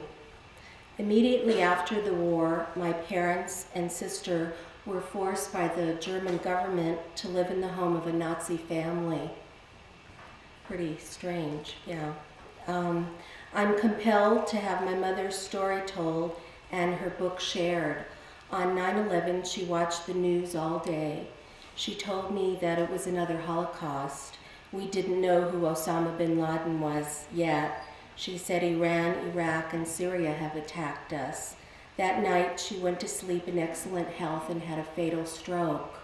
Immediately after the war, my parents and sister were forced by the German government to live in the home of a Nazi family. Pretty strange, yeah. I'm compelled to have my mother's story told and her book shared. On 9/11, she watched the news all day. She told me that it was another Holocaust. We didn't know who Osama bin Laden was yet. She said Iran, Iraq, and Syria have attacked us. That night, she went to sleep in excellent health and had a fatal stroke.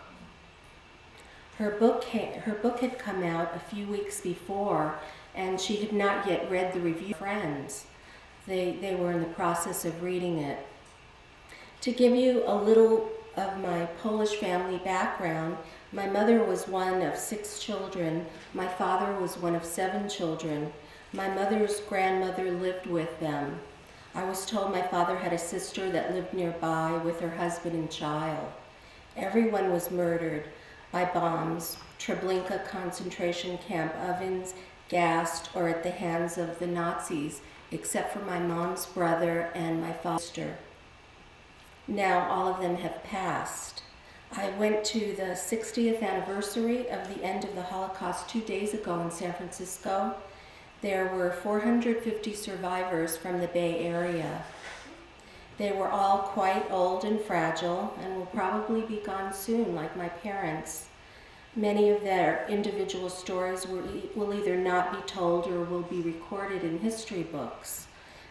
Her book had come out a few weeks before, and she had not yet read the review. Friends, they were in the process of reading it. To give you a little of my Polish family background, my mother was one of 6 children. My father was one of 7 children. My mother's grandmother lived with them. I was told my father had a sister that lived nearby with her husband and child. Everyone was murdered by bombs, Treblinka concentration camp ovens, gassed, or at the hands of the Nazis, except for my mom's brother and my father. Now all of them have passed. I went to the 60th anniversary of the end of the Holocaust 2 days ago in San Francisco. There were 450 survivors from the Bay Area. They were all quite old and fragile and will probably be gone soon, like my parents. Many of their individual stories will either not be told or will be recorded in history books.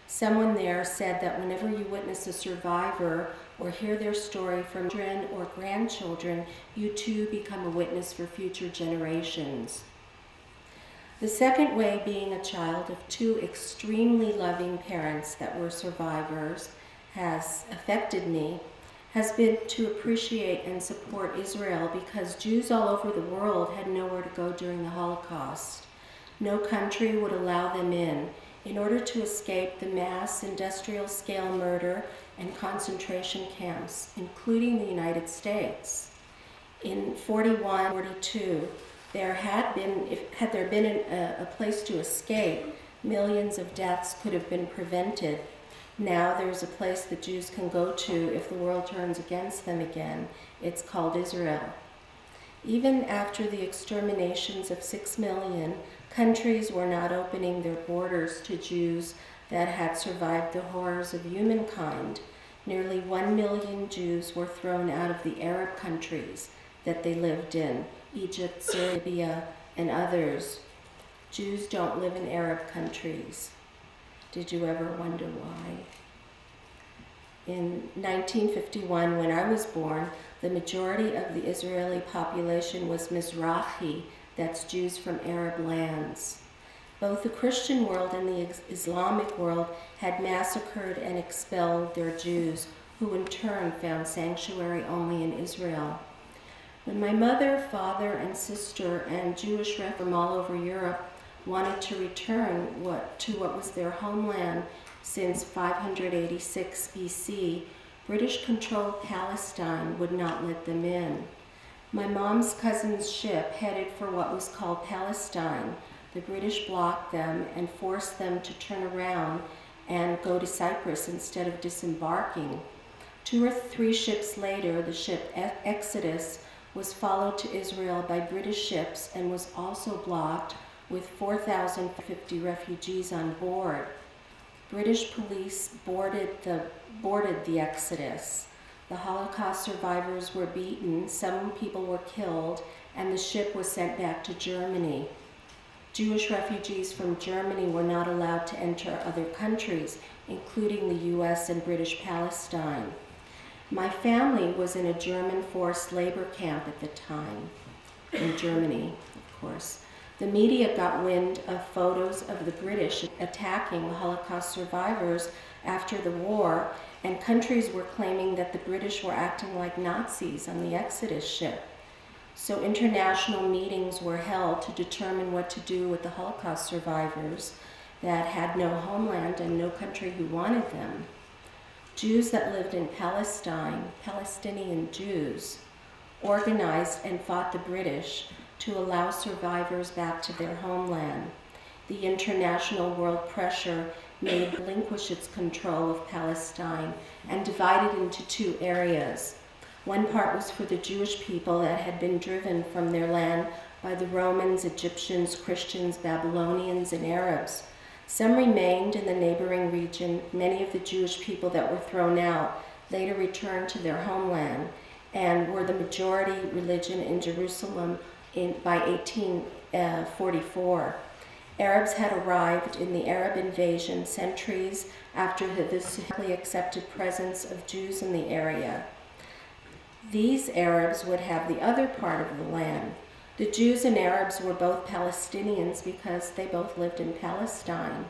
Someone there said that whenever you witness a survivor or hear their story from children or grandchildren, you too become a witness for future generations. The second way, being a child of 2 extremely loving parents that were survivors, has affected me, has been to appreciate and support Israel because Jews all over the world had nowhere to go during the Holocaust. No country would allow them in order to escape the mass industrial scale murder and concentration camps, including the United States. In 41, 42, had there been a place to escape, millions of deaths could have been prevented. Now there's a place that Jews can go to if the world turns against them again. It's called Israel. Even after the exterminations of 6 million, countries were not opening their borders to Jews that had survived the horrors of humankind. Nearly 1 million Jews were thrown out of the Arab countries that they lived in, Egypt, Syria, Libya, and others. Jews don't live in Arab countries. Did you ever wonder why? In 1951, when I was born, the majority of the Israeli population was Mizrahi, that's Jews from Arab lands. Both the Christian world and the Islamic world had massacred and expelled their Jews, who in turn found sanctuary only in Israel. When my mother, father, and sister and Jewish refugees from all over Europe wanted to return to what was their homeland since 586 BC, British-controlled Palestine would not let them in. My mom's cousin's ship headed for what was called Palestine. The British blocked them and forced them to turn around and go to Cyprus instead of disembarking. 2 or 3 ships later, the ship Exodus was followed to Israel by British ships and was also blocked with 4,050 refugees on board. British police boarded the Exodus. The Holocaust survivors were beaten, some people were killed, and the ship was sent back to Germany. Jewish refugees from Germany were not allowed to enter other countries, including the US and British Palestine. My family was in a German forced labor camp at the time, in Germany, of course. The media got wind of photos of the British attacking the Holocaust survivors after the war, and countries were claiming that the British were acting like Nazis on the Exodus ship. So international meetings were held to determine what to do with the Holocaust survivors that had no homeland and no country who wanted them. Jews that lived in Palestine, Palestinian Jews, organized and fought the British to allow survivors back to their homeland. The international world pressure made relinquish its control of Palestine and divided into 2 areas. One part was for the Jewish people that had been driven from their land by the Romans, Egyptians, Christians, Babylonians, and Arabs. Some remained in the neighboring region. Many of the Jewish people that were thrown out later returned to their homeland and were the majority religion in Jerusalem by 1844. Arabs had arrived in the Arab invasion centuries after the historically accepted presence of Jews in the area. These Arabs would have the other part of the land. The Jews and Arabs were both Palestinians because they both lived in Palestine.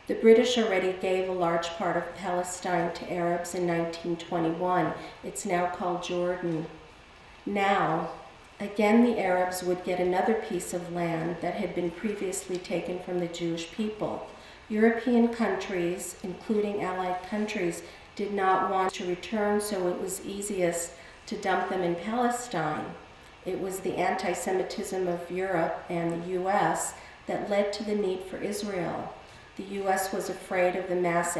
The British already gave a large part of Palestine to Arabs in 1921. It's now called Jordan. Now, again, the Arabs would get another piece of land that had been previously taken from the Jewish people. European countries, including allied countries, did not want to return, so it was easiest to dump them in Palestine. It was the anti-Semitism of Europe and the US that led to the need for Israel. The US was afraid of the mass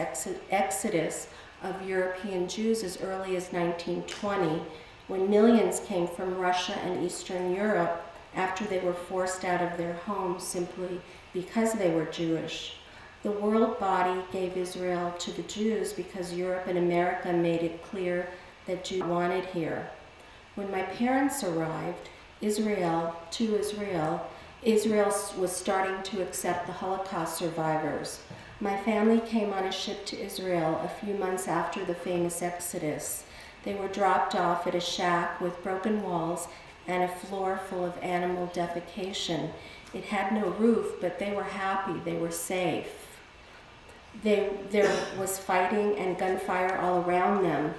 exodus of European Jews as early as 1920, when millions came from Russia and Eastern Europe after they were forced out of their homes simply because they were Jewish. The world body gave Israel to the Jews because Europe and America made it clear that Jews wanted here. When my parents arrived, Israel was starting to accept the Holocaust survivors. My family came on a ship to Israel a few months after the famous Exodus. They were dropped off at a shack with broken walls and a floor full of animal defecation. It had no roof, but they were happy, they were safe. There was fighting and gunfire all around them.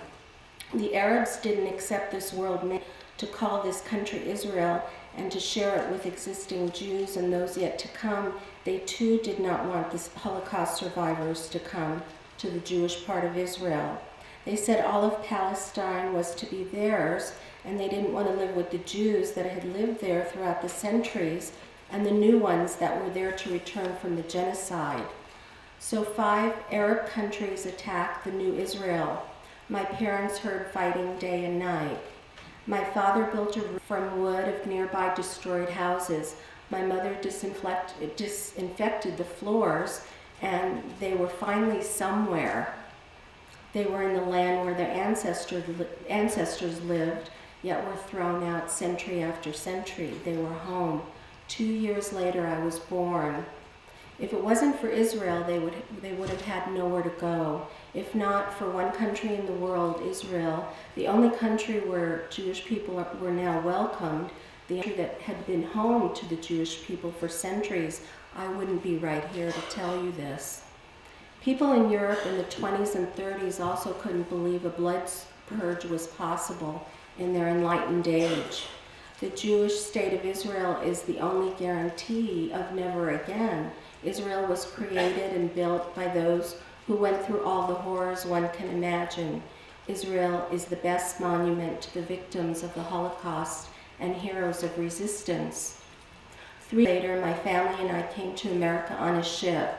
The Arabs didn't accept this world myth to call this country Israel and to share it with existing Jews and those yet to come. They too did not want the Holocaust survivors to come to the Jewish part of Israel. They said all of Palestine was to be theirs, and they didn't want to live with the Jews that had lived there throughout the centuries and the new ones that were there to return from the genocide. So 5 Arab countries attacked the new Israel. My parents heard fighting day and night. My father built a roof from wood of nearby destroyed houses. My mother disinfected the floors, and they were finally somewhere. They were in the land where their ancestors lived, yet were thrown out century after century. They were home. 2 years later, I was born. If it wasn't for Israel, they would have had nowhere to go. If not for one country in the world, Israel, the only country where Jewish people were now welcomed, the country that had been home to the Jewish people for centuries, I wouldn't be right here to tell you this. People in Europe in the 20s and 30s also couldn't believe a blood purge was possible in their enlightened age. The Jewish state of Israel is the only guarantee of never again. Israel was created and built by those who went through all the horrors one can imagine. Israel is the best monument to the victims of the Holocaust and heroes of resistance. 3 years later, my family and I came to America on a ship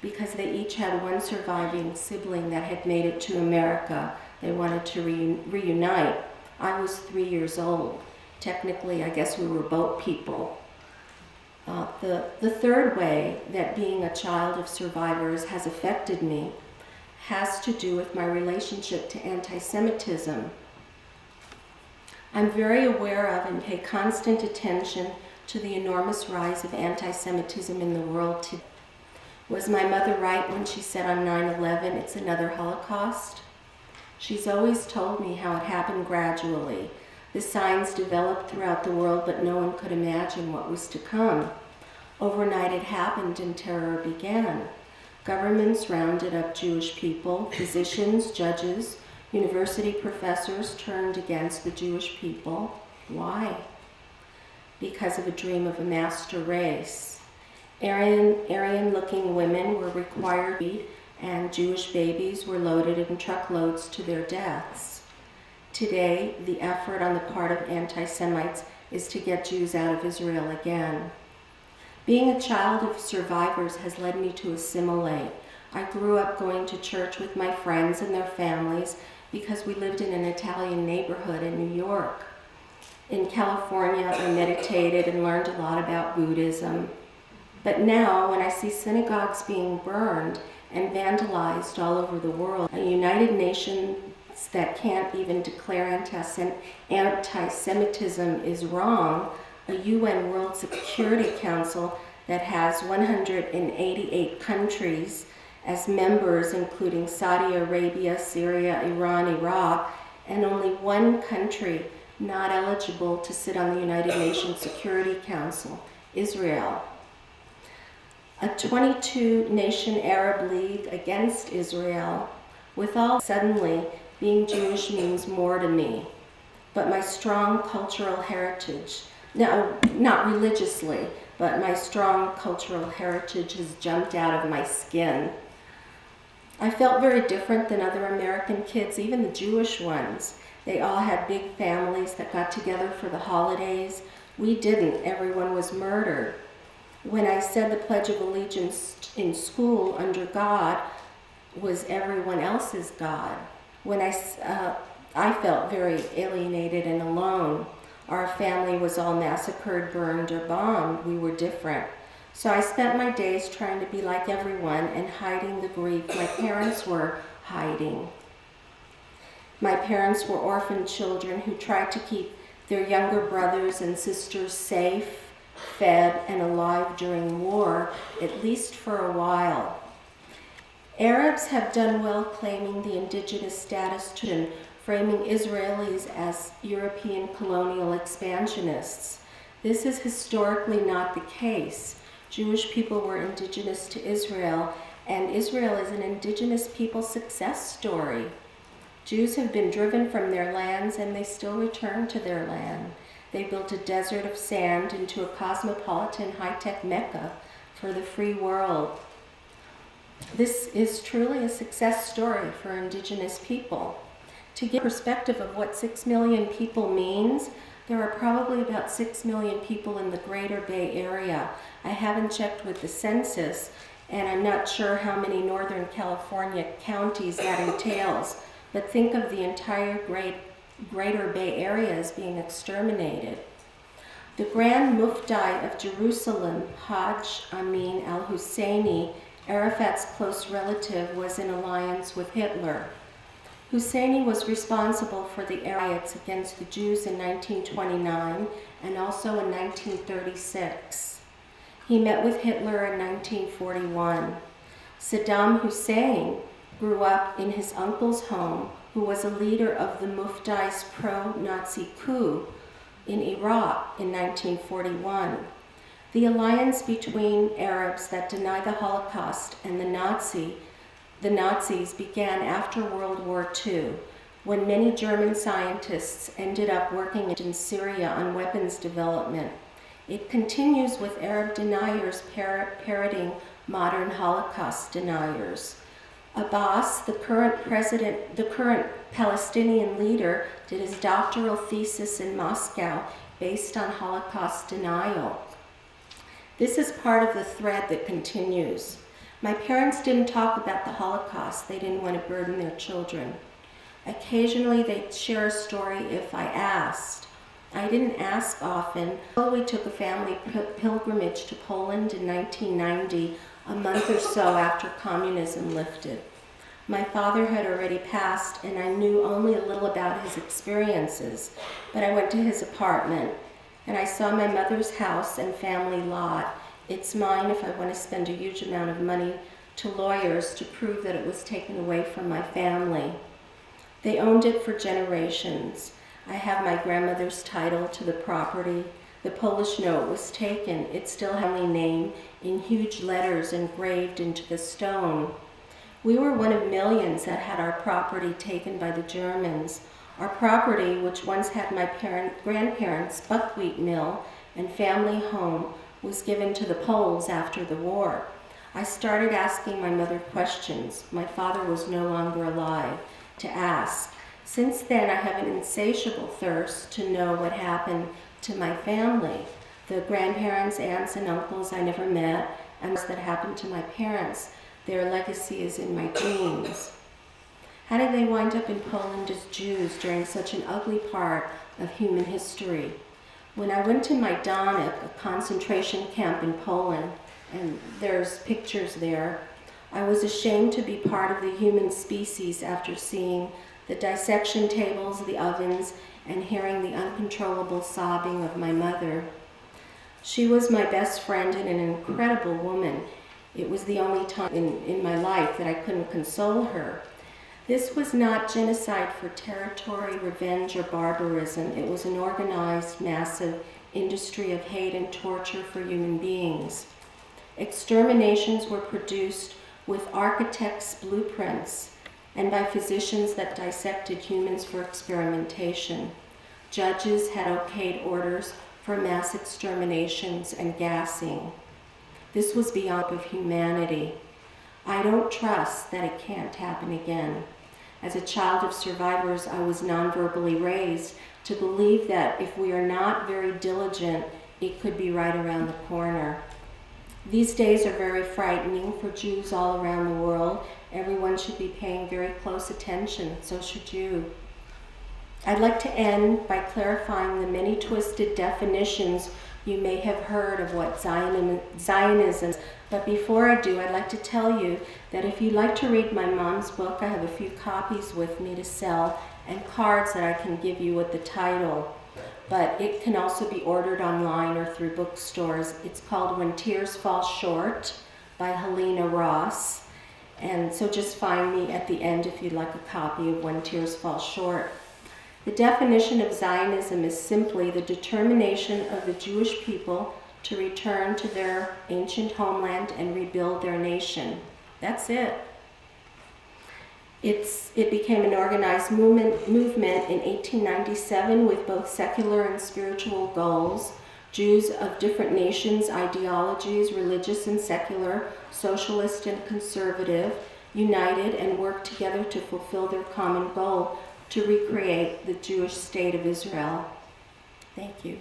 because they each had one surviving sibling that had made it to America. They wanted to reunite. I was 3 years old. Technically, I guess we were boat people. The third way that being a child of survivors has affected me has to do with my relationship to anti-Semitism. I'm very aware of and pay constant attention to the enormous rise of anti-Semitism in the world today. Was my mother right when she said on 9/11 it's another Holocaust? She's always told me how it happened gradually. The signs developed throughout the world, but no one could imagine what was to come. Overnight it happened and terror began. Governments rounded up Jewish people, physicians, judges, university professors turned against the Jewish people. Why? Because of a dream of a master race. Aryan-looking women were required to eat, and Jewish babies were loaded in truckloads to their deaths. Today, the effort on the part of anti-Semites is to get Jews out of Israel again. Being a child of survivors has led me to assimilate. I grew up going to church with my friends and their families because we lived in an Italian neighborhood in New York. In California, I meditated and learned a lot about Buddhism. But now, when I see synagogues being burned and vandalized all over the world, a United Nations that can't even declare anti-Semitism is wrong, a UN World Security Council that has 188 countries as members, including Saudi Arabia, Syria, Iran, Iraq, and only one country not eligible to sit on the United Nations Security Council, Israel. A 22-nation Arab League against Israel. Suddenly, being Jewish means more to me. But my strong cultural heritage, no, not religiously, but my strong cultural heritage has jumped out of my skin. I felt very different than other American kids, even the Jewish ones. They all had big families that got together for the holidays. We didn't. Everyone was murdered. When I said the Pledge of Allegiance in school under God was everyone else's God. When I felt very alienated and alone. Our family was all massacred, burned, or bombed. We were different. So I spent my days trying to be like everyone and hiding the grief my parents were hiding. My parents were orphan children who tried to keep their younger brothers and sisters safe, fed, and alive during war, at least for a while. Arabs have done well claiming the indigenous status and framing Israelis as European colonial expansionists. This is historically not the case. Jewish people were indigenous to Israel, and Israel is an indigenous people success story. Jews have been driven from their lands, and they still return to their land. They built a desert of sand into a cosmopolitan high-tech Mecca for the free world. This is truly a success story for indigenous people. To give perspective of what 6 million people means, there are probably about 6 million people in the greater Bay Area. I haven't checked with the census, and I'm not sure how many Northern California counties that entails, but think of the entire Greater Bay Area is being exterminated. The Grand Mufti of Jerusalem, Hajj Amin al-Husseini, Arafat's close relative, was in alliance with Hitler. Husseini was responsible for the riots against the Jews in 1929 and also in 1936. He met with Hitler in 1941. Saddam Hussein grew up in his uncle's home, who was a leader of the Mufti's pro-Nazi coup in Iraq in 1941. The alliance between Arabs that deny the Holocaust and the Nazis began after World War II, when many German scientists ended up working in Syria on weapons development. It continues with Arab deniers parroting modern Holocaust deniers. Abbas, the current Palestinian leader, did his doctoral thesis in Moscow based on Holocaust denial. This is part of the thread that continues. My parents didn't talk about the Holocaust. They didn't want to burden their children. Occasionally they'd share a story if I asked. I didn't ask often. We took a family pilgrimage to Poland in 1990, a month or so after communism lifted. My father had already passed, and I knew only a little about his experiences, but I went to his apartment, and I saw my mother's house and family lot. It's mine if I want to spend a huge amount of money to lawyers to prove that it was taken away from my family. They owned it for generations. I have my grandmother's title to the property. The Polish note was taken. It still had my name in huge letters engraved into the stone. We were one of millions that had our property taken by the Germans. Our property, which once had my grandparents' buckwheat mill and family home, was given to the Poles after the war. I started asking my mother questions. My father was no longer alive to ask. Since then, I have an insatiable thirst to know what happened to my family, the grandparents, aunts, and uncles I never met, and that happened to my parents. Their legacy is in my dreams. How did they wind up in Poland as Jews during such an ugly part of human history? When I went to Majdanek, a concentration camp in Poland, and there's pictures there, I was ashamed to be part of the human species after seeing the dissection tables, the ovens, and hearing the uncontrollable sobbing of my mother. She was my best friend and an incredible woman. It was the only time in my life that I couldn't console her. This was not genocide for territory, revenge, or barbarism. It was an organized, massive industry of hate and torture for human beings. Exterminations were produced with architects' blueprints and by physicians that dissected humans for experimentation. Judges had okayed orders for mass exterminations and gassing. This was beyond of humanity. I don't trust that it can't happen again. As a child of survivors, I was non-verbally raised to believe that if we are not very diligent, it could be right around the corner. These days are very frightening for Jews all around the world. Everyone should be paying very close attention, so should you. I'd like to end by clarifying the many twisted definitions you may have heard of what Zionism is. But before I do, I'd like to tell you that if you'd like to read my mom's book, I have a few copies with me to sell and cards that I can give you with the title. But it can also be ordered online or through bookstores. It's called When Tears Fall Short by Helena Ross. And so just find me at the end if you'd like a copy of When Tears Fall Short. The definition of Zionism is simply the determination of the Jewish people to return to their ancient homeland and rebuild their nation. That's it. It became an organized movement in 1897 with both secular and spiritual goals. Jews of different nations, ideologies, religious and secular, socialist and conservative, united and worked together to fulfill their common goal to recreate the Jewish state of Israel. Thank you.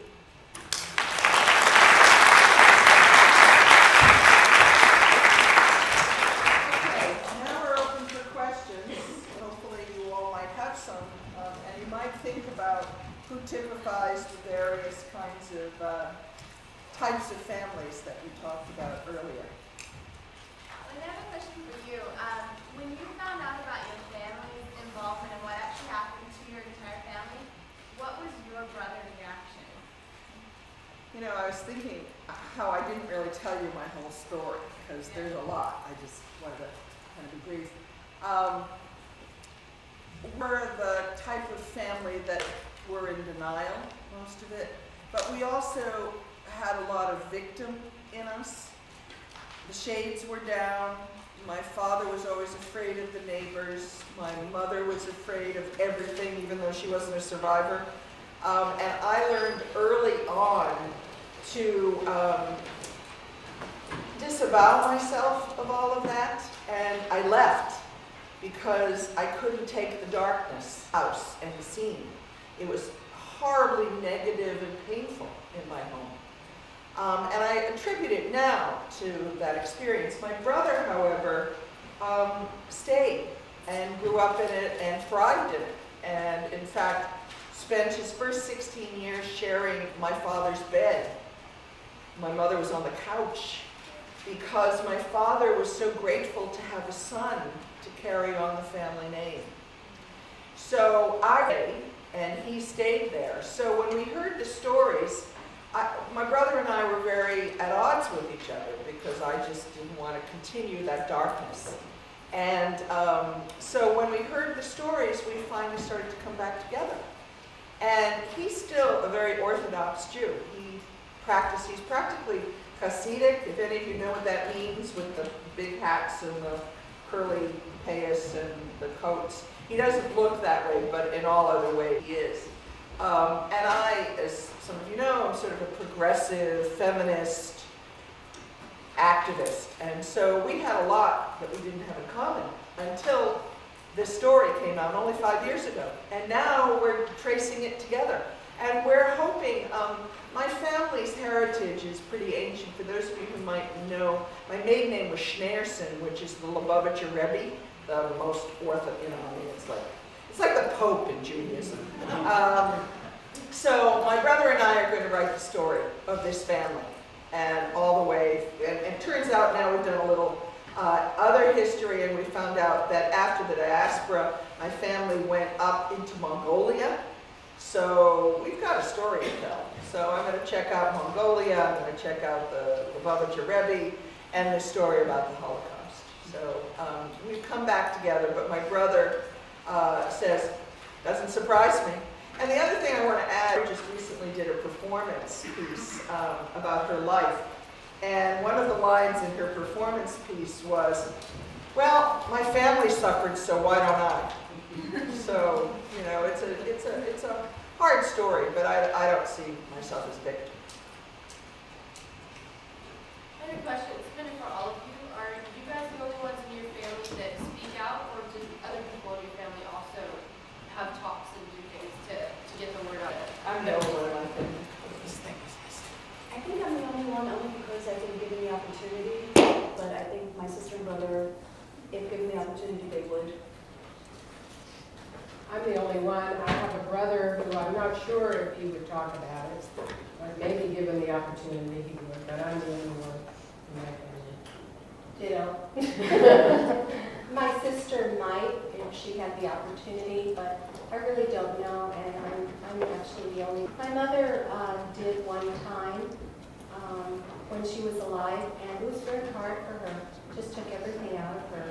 Okay, now we're open for questions. Hopefully you all might have some. And you might might think about who typifies the various kinds of types of families that we talked about earlier. I have a question for you. When you found out about your family's involvement and what actually happened to your entire family, what was your brother's reaction? You know, I was thinking how I didn't really tell you my whole story, because there's a lot. I just wanted to kind of be brief. We're the type of family that were in denial, most of it, but we also had a lot of victim in us. The shades were down. My father was always afraid of the neighbors. My mother was afraid of everything, even though she wasn't a survivor. And I learned early on to disavow myself of all of that, and I left because I couldn't take the darkness house and the scene. It was horribly negative and painful in my home. And I attribute it now to that experience. My brother, however, stayed and grew up in it and thrived in it. And in fact, spent his first 16 years sharing my father's bed. My mother was on the couch because my father was so grateful to have a son to carry on the family name. So and he stayed there. So when we heard the stories, my brother and I were very at odds with each other because I just didn't want to continue that darkness. And so when we heard the stories, we finally started to come back together. And he's still a very Orthodox Jew. He's practically Hasidic, if any of you know what that means, with the big hats and the curly payas and the coats. He doesn't look that way, but in all other ways he is. And I, as some of you know, I'm sort of a progressive, feminist activist. And so we had a lot that we didn't have in common until this story came out only 5 years ago. And now we're tracing it together. And we're hoping, my family's heritage is pretty ancient. For those of you who might know, my maiden name was Schneerson, which is the Lubavitcher Rebbe, the most Orthodox, you know, I mean, it's like the Pope in Judaism. So my brother and I are going to write the story of this family, and all the way, and it turns out now we've done a little other history, and we found out that after the diaspora, my family went up into Mongolia. So we've got a story to tell. So I'm going to check out Mongolia, I'm going to check out the Lubavitcher Rebbe, and the story about the Holocaust. So we've come back together, but my brother says, doesn't surprise me. And the other thing I want to add, I just recently did a performance piece about her life. And one of the lines in her performance piece was, well, my family suffered, so why don't I? So, you know, it's a hard story, but I don't see myself as victim. I have a question. It's kind of for all of you. Are you guys the only ones in your family that speak out, or do other people in your family also have talks and do things to get the word out? I'm the only one, I think. I think I'm the only one, only because I've been given the opportunity, but I think my sister and brother, if given the opportunity, they would. I'm the only one. I have a brother who I'm not sure if he would talk about it. But maybe given the opportunity he would, but I'm the only one in my family. Ditto. My sister might if she had the opportunity, but I really don't know, and I'm actually the only. My mother did one time when she was alive, and it was very hard for her. Just took everything out of her.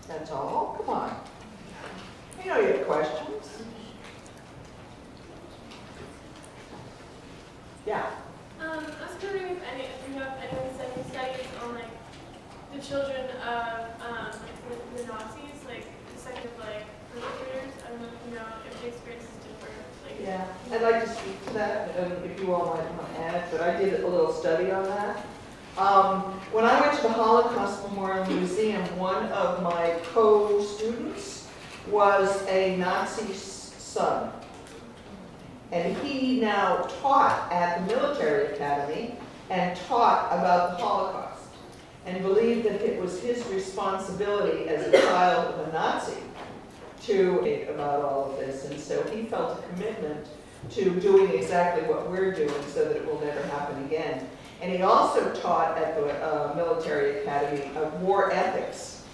That's all? Come on. You know you have questions. Yeah. I was wondering if you have any studies on like the children of the Nazis, like the second perpetrators. I don't know if you know if the experience is different. Like, Yeah, I'd like to speak to that, if you all might want to add, but I did a little study on that. When I went to the Holocaust Memorial Museum, one of my co-students was a Nazi son. And he now taught at the military academy and taught about the Holocaust. and believed that it was his responsibility as a child of a Nazi to think about all of this. And so he felt a commitment to doing exactly what we're doing so that it will never happen again. And he also taught at the military academy war ethics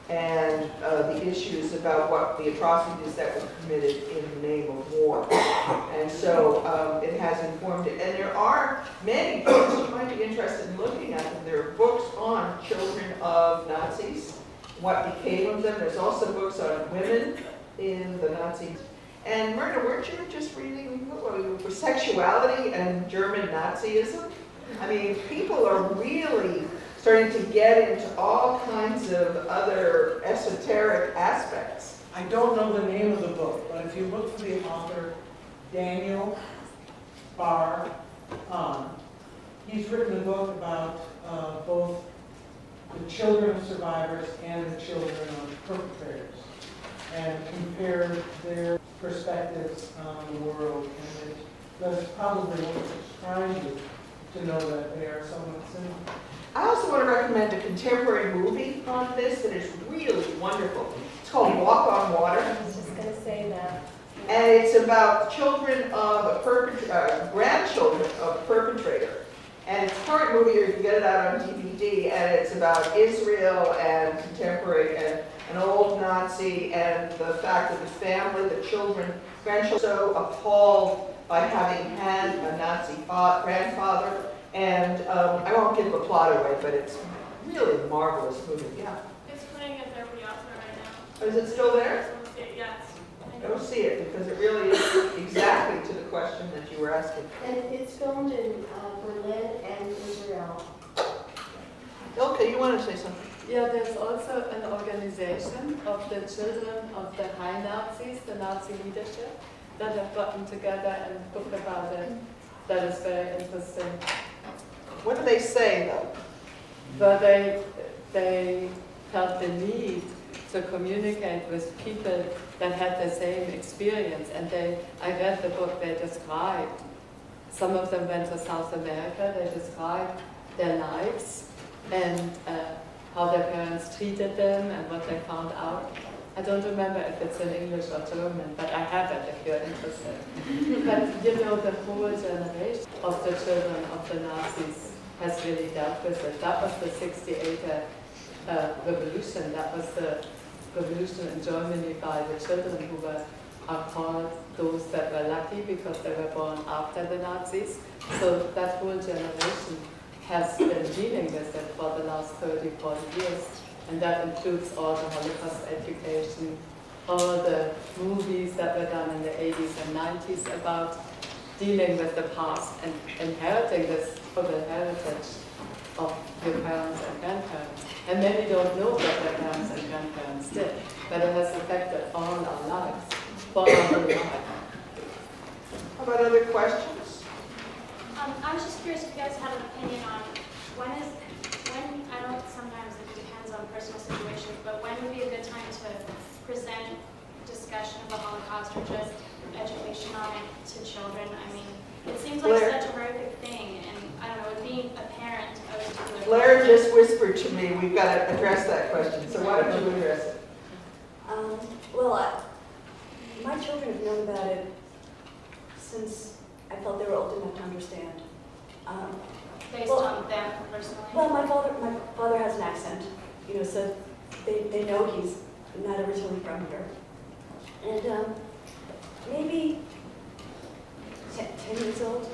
and the issues about what the atrocities that were committed in the name of war. And so it has informed it. And there are many books, you might be interested in looking at them. There are books on children of Nazis, what became of them. There's also books on women in the Nazis. And Myrna, weren't you just reading for sexuality and German Nazism? I mean, people are really starting to get into all kinds of other esoteric aspects. I don't know the name of the book, but if you look for the author, Daniel Barr, he's written a book about both the children of survivors and the children of perpetrators, and compared their perspectives on the world. And that's probably what it's trying to know that they are somewhat similar. I also want to recommend a contemporary movie on this that is really wonderful. It's called Walk on Water. I was just going to say that. And it's about children of a grandchildren of a perpetrator. And it's a current movie, you can get it out on DVD, and it's about Israel and contemporary and an old Nazi and the fact that the family, the children, grandchildren, so appalled by having had a Nazi grandfather. And I won't give the plot away, but it's really a marvelous movie. Yeah. It's playing at their Piazza right now. Oh, is it still there? Yes. Go see it, because it really is exactly to the question that you were asking. And it's filmed in Berlin and Israel. Okay, you want to say something? Yeah, there's also an organization of the children of the high Nazis, the Nazi leadership, that have gotten together and book about it. That is very interesting. What do they say, though? But they felt the need to communicate with people that had the same experience. And I read the book, they described, some of them went to South America, they described their lives and how their parents treated them and what they found out. I don't remember if it's in English or German, but I have it if you're interested. But you know, the whole generation of the children of the Nazis has really dealt with it. That was the 68 revolution. That was the revolution in Germany by the children who are called those that were lucky because they were born after the Nazis. So that whole generation has been dealing with it for the last 30, 40 years. And that includes all the Holocaust education, all the movies that were done in the 80s and 90s about dealing with the past and inheriting this horrible heritage of your parents and grandparents. And many don't know what their parents and grandparents did, but it has affected all our lives, for our whole life. How about other questions? I was just curious if you guys had an opinion on when, I know sometimes it depends on personal situations, but when would be a good time to present discussion of the Holocaust or just education on it to children? I mean, it seems like Blair. such a horrific thing, and I don't know, with being a parent of a particular Blair just whispered to me, we've got to address that question, so why don't you address it? My children have known about it since I felt they were old enough to understand. based on them personally? Well, my father has an accent, so they know he's not originally from here. And maybe 10 years old.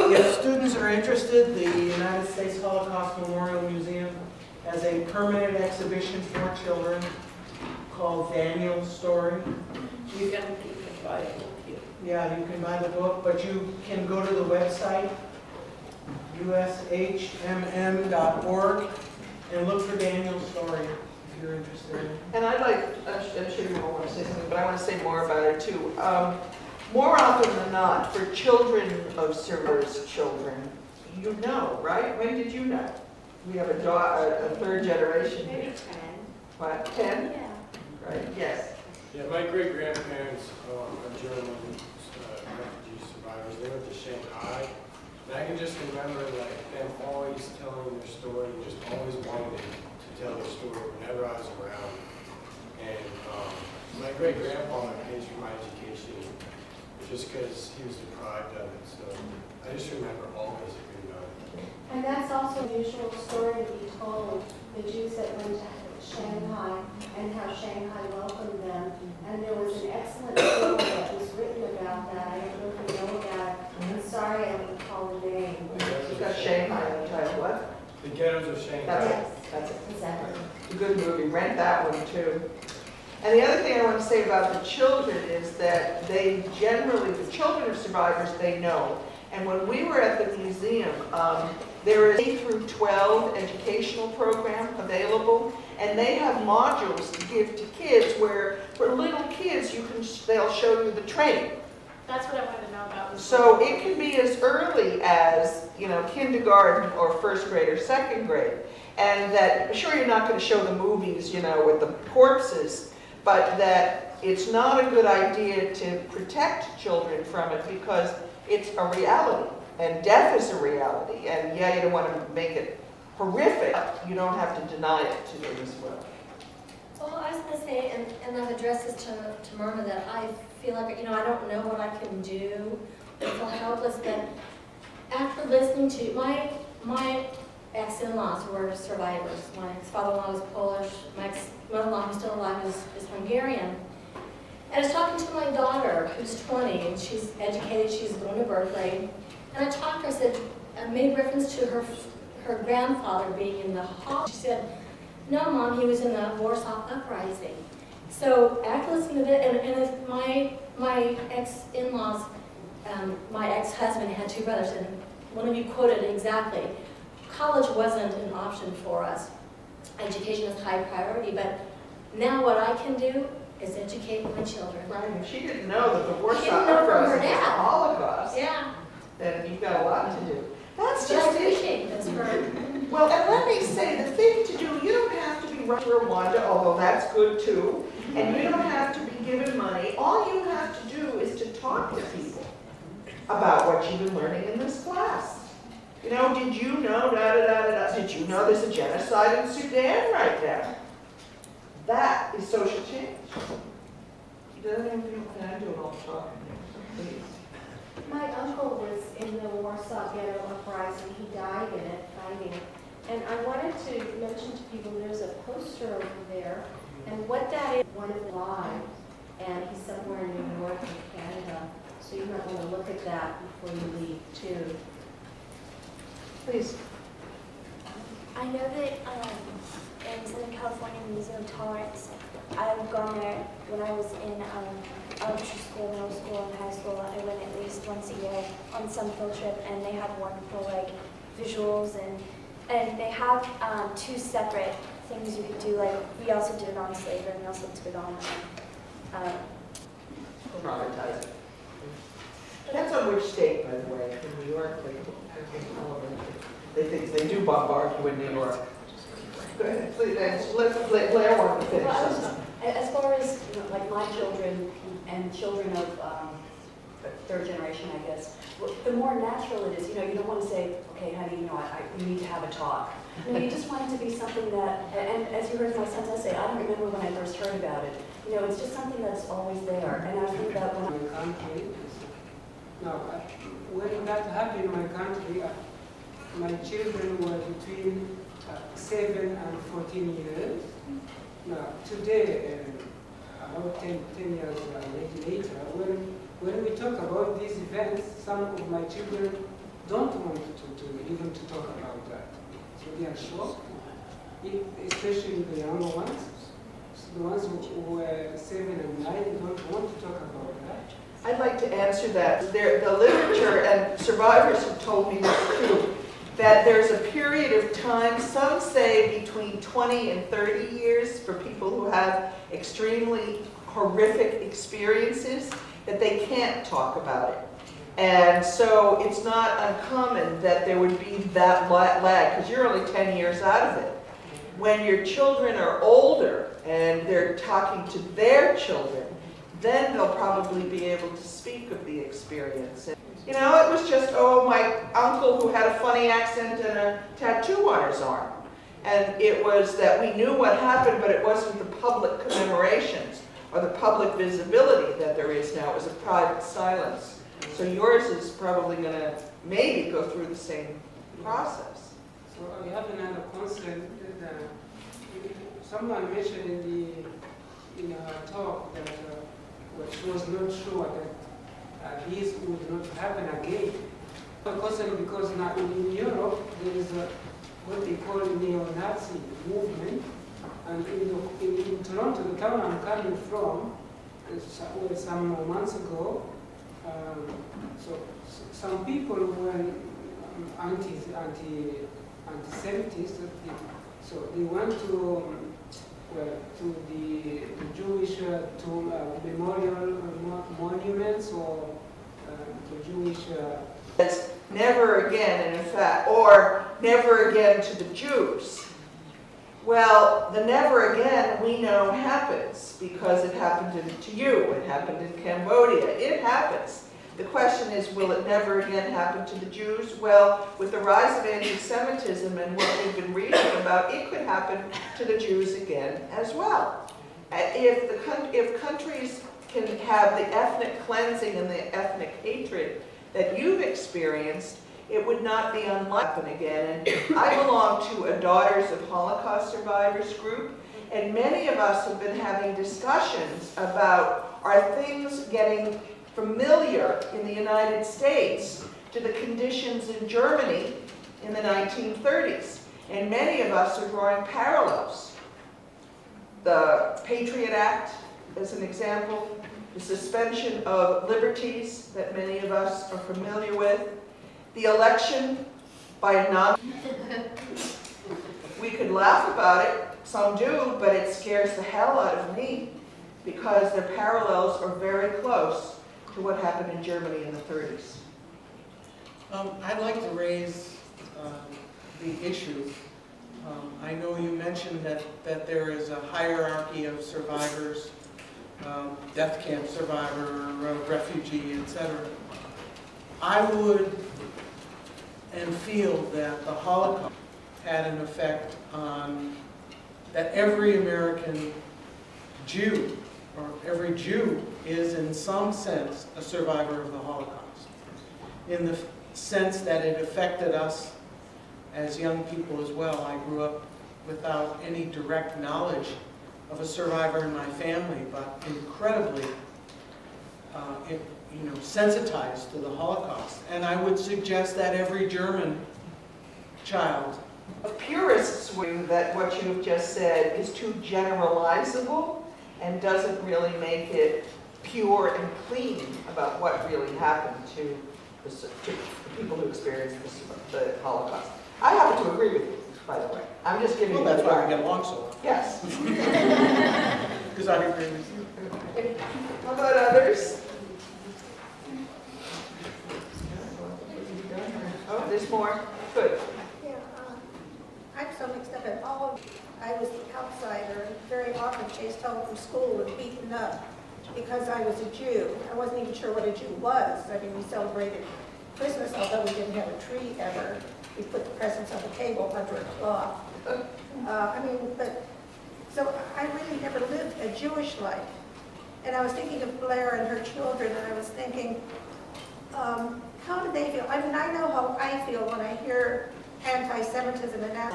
If students are interested, the United States Holocaust Memorial Museum has a permanent exhibition for children called Daniel's Story. You can buy it. Yeah, you can buy the book, but you can go to the website, ushmm.org, and look for Daniel's Story if you're interested. And I'd like, I'm sure you won't want to say something, but I want to say more about it too. More often than not, for children of survivors' children, you know, right? When did you know? We have a third generation Maybe here. 10. What, 10? Yeah. Right, yes. Yeah, my great-grandparents are German refugees survivors. They went to Shanghai. And I can just remember like them always telling their story, just always wanting to tell their story whenever I was around. And my great-grandfather pays for my education just because he was deprived of it. So I just remember always hearing about it. And that's also a usual story to be told, the Jews that went to Shanghai and how Shanghai welcomed them. And there was an excellent film that was written about that. I don't know if you know about it. I'm sorry I don't recall the name. You've got Shanghai in the title, what? The Ghettos of Shanghai. That's it. That's it. Exactly. It's a good movie. Rent that one too. And the other thing I want to say about the children is that they generally, the children of survivors, they know. And when we were at the museum, there is a through 12 educational program available, and they have modules to give to kids where, for little kids, they'll show you the training. That's what I wanted to know about. So it can be as early as, kindergarten or first grade or second grade. And that, sure, you're not going to show the movies, with the corpses, but that it's not a good idea to protect children from it because it's a reality. And death is a reality. And yeah, you don't want to make it horrific. You don't have to deny it to them as well. Well, I was going to say, and I've addressed this to Myrna, that I feel like, I don't know what I can do. I feel helpless, but after listening to my ex-in-laws were survivors. My ex-father-in-law was Polish. My ex-mother-in-law, who's still alive, is Hungarian. And I was talking to my daughter, who's 20, and she's educated. She's going to Berkeley. And I talked to her, I said, I made reference to her grandfather being in the Holocaust. She said, no, Mom, he was in the Warsaw Uprising. So after listening to that, and if my ex-in-laws, my ex-husband had 2 brothers, and one of you quoted exactly, college wasn't an option for us. Education is high priority, but now what I can do is educate my children. Right, if she didn't know that the Warsaw didn't know from her Uprising was the dad. Holocaust, Yeah. then you've got a lot to do. That's But I just it. appreciate this for Well, and let me say, the thing to do, you don't have to be run to Rwanda, although that's good too, and you don't have to be given money. All you have to do is to talk to people about what you've been learning in this class. Did you know, did you know there's a genocide in Sudan right now? That is social change. Doesn't even feel can I do it all the time? Please. My uncle was in the Warsaw Ghetto Uprising. He died in it, fighting. And I wanted to mention to people there's a poster over there. And what that is, one of them live. And he's somewhere in New York and Canada. So you might want to look at that before you leave, too. Please. I know that in Southern California Museum of Tolerance, I've gone there when I was in elementary school, middle school, and high school. I went at least once a year on some field trip, and they have wonderful visuals, and they have 2 separate things you could do. We also did it on slavery, and we also did it on Traumatizing. Depends on which state, by the way. In New York, they think they do bombard you in New York. Go ahead, please. Let Blair want to finish something. As far as my children and children of third generation, I guess, the more natural it is. You don't want to say, okay, honey, we need to have a talk. You just want it to be something that, and as you heard my son's essay, I don't remember when I first heard about it. It's just something that's always there. And I think that when my country, now, when that happened in my country, my children were between 7 and 14 years. Now, today, about 10 years later, when we talk about these events, some of my children don't want to even to talk about that. So they are shocked, especially the younger ones. The ones who were 7 and 9 don't want to talk about that. I'd like to answer that. The literature and survivors have told me this too, that there's a period of time, some say between 20 and 30 years for people who have extremely horrific experiences, that they can't talk about it. And so it's not uncommon that there would be that lag, because you're only 10 years out of it. When your children are older and they're talking to their children, then they'll probably be able to speak of the experience. You know, it was just, oh, my uncle who had a funny accent and a tattoo on his arm. And it was that we knew what happened, but it wasn't the public commemorations or the public visibility that there is now. It was a private silence. So yours is probably going to maybe go through the same process. So I have another concept that someone mentioned in a talk that she was not sure that this would not happen again. Because now in Europe there is what they call neo-Nazi movement, and in Toronto, the town I'm coming from, some months ago, so some people were anti-Semites, so they went to the Jewish memorial monuments or the Jewish. It's never again, and in fact, or never again to the Jews. Well, the never again we know happens because it happened to you. It happened in Cambodia. It happens. The question is, will it never again happen to the Jews? Well, with the rise of anti-Semitism and what we've been reading about, it could happen to the Jews again as well. If countries can have the ethnic cleansing and the ethnic hatred that you've experienced, it would not be unlikely to happen again. And I belong to a Daughters of Holocaust Survivors group, and many of us have been having discussions about, are things getting familiar in the United States to the conditions in Germany in the 1930s. And many of us are drawing parallels. The Patriot Act, as an example, the suspension of liberties that many of us are familiar with, the election by a non... We could laugh about it, some do, but it scares the hell out of me because the parallels are very close to what happened in Germany in the 30s. I'd like to raise the issue. I know you mentioned that there is a hierarchy of survivors, death camp survivor, refugee, etc. I would and feel that the Holocaust had an effect on that every American Jew, or every Jew, is in some sense a survivor of the Holocaust, in the sense that it affected us as young people as well. I grew up without any direct knowledge of a survivor in my family, but incredibly sensitized to the Holocaust. And I would suggest that every German child. Purists would that what you have just said is too generalizable and doesn't really make it pure and clean about what really happened to the people who experienced the Holocaust. I happen to agree with you, by the way. I'm just giving you that's why we get along so well. Yes. Because I agree with you. How about others? Oh, there's more? Good. Yeah, I'm so mixed up in all of I was the outsider and very often chased home from school and beaten up because I was a Jew. I wasn't even sure what a Jew was. I mean, we celebrated Christmas, although we didn't have a tree ever. We put the presents on the table under a cloth. So I really never lived a Jewish life. And I was thinking of Blair and her children, and I was thinking, how do they feel? I mean, I know how I feel when I hear anti-Semitism and that.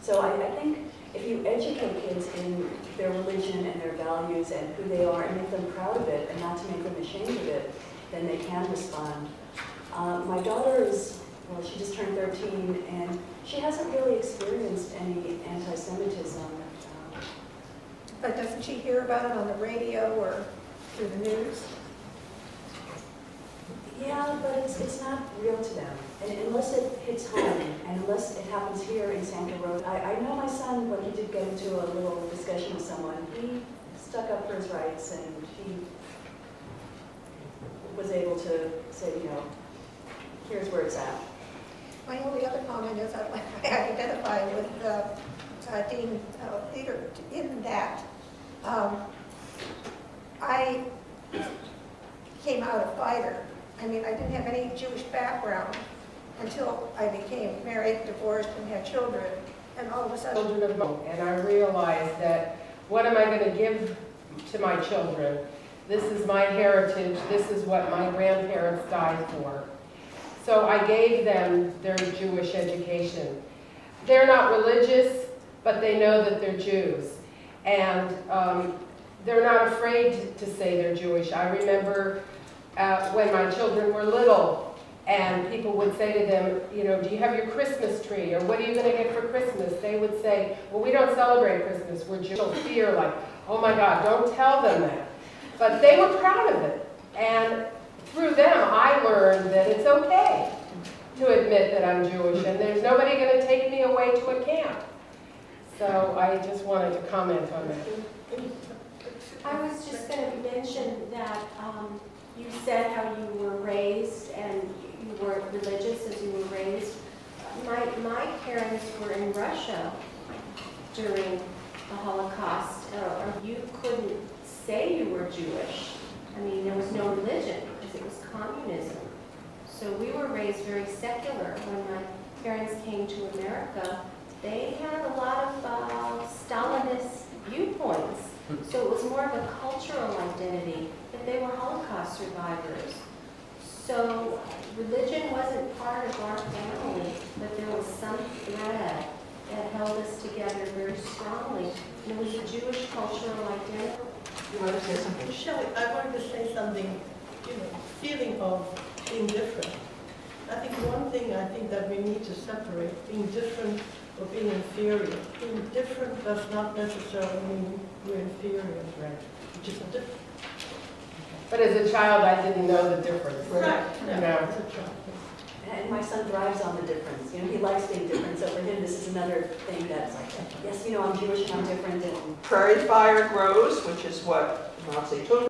So I think if you educate kids in their religion and their values and who they are and make them proud of it and not to make them ashamed of it, then they can respond. My daughter is, well, she just turned 13, and she hasn't really experienced any anti-Semitism. But doesn't she hear about it on the radio or through the news? Yeah, but it's not real to them. And unless it hits home, and unless it happens here in Santa Rosa. I know my son, when he did get into a little discussion with someone, he stuck up for his rights, and he was able to say, here's where it's at. My only other comment is I identify with Dean Leeder in that I came out a fighter. I mean, I didn't have any Jewish background until I became married, divorced, and had children. And all of a sudden, Children of mine, and I realized that what am I going to give to my children? This is my heritage. This is what my grandparents died for. So I gave them their Jewish education. They're not religious, but they know that they're Jews. And they're not afraid to say they're Jewish. I remember when my children were little, and people would say to them, you know, do you have your Christmas tree? Or what are you going to get for Christmas? They would say, well, we don't celebrate Christmas. We're Jewish. Fear, like, oh my God, don't tell them that. But they were proud of it. And through them, I learned that it's okay to admit that I'm Jewish, and there's nobody going to take me away to a camp. So I just wanted to comment on that. I was just going to mention that you said how you were raised and you weren't religious as you were raised. My parents were in Russia during the Holocaust. You couldn't say you were Jewish. I mean, there was no religion because it was communism. So we were raised very secular. When my parents came to America, they had a lot of Stalinist viewpoints. So it was more of a cultural identity that they were Holocaust survivors. So religion wasn't part of our family, but there was some thread that held us together very strongly. And it was a Jewish cultural identity. You want to say something? Shelley, I wanted to say something, feeling of being different. I think one thing that we need to separate, being different or being inferior. Being different does not necessarily mean we're inferior. Right. Just different. But as a child, I didn't know the difference. Right. You know. As a child. And my son thrives on the difference. He likes being different. So for him, this is another thing that's like, yes, I'm Jewish and I'm different. And Prairie fire grows, which is what Mao Zedong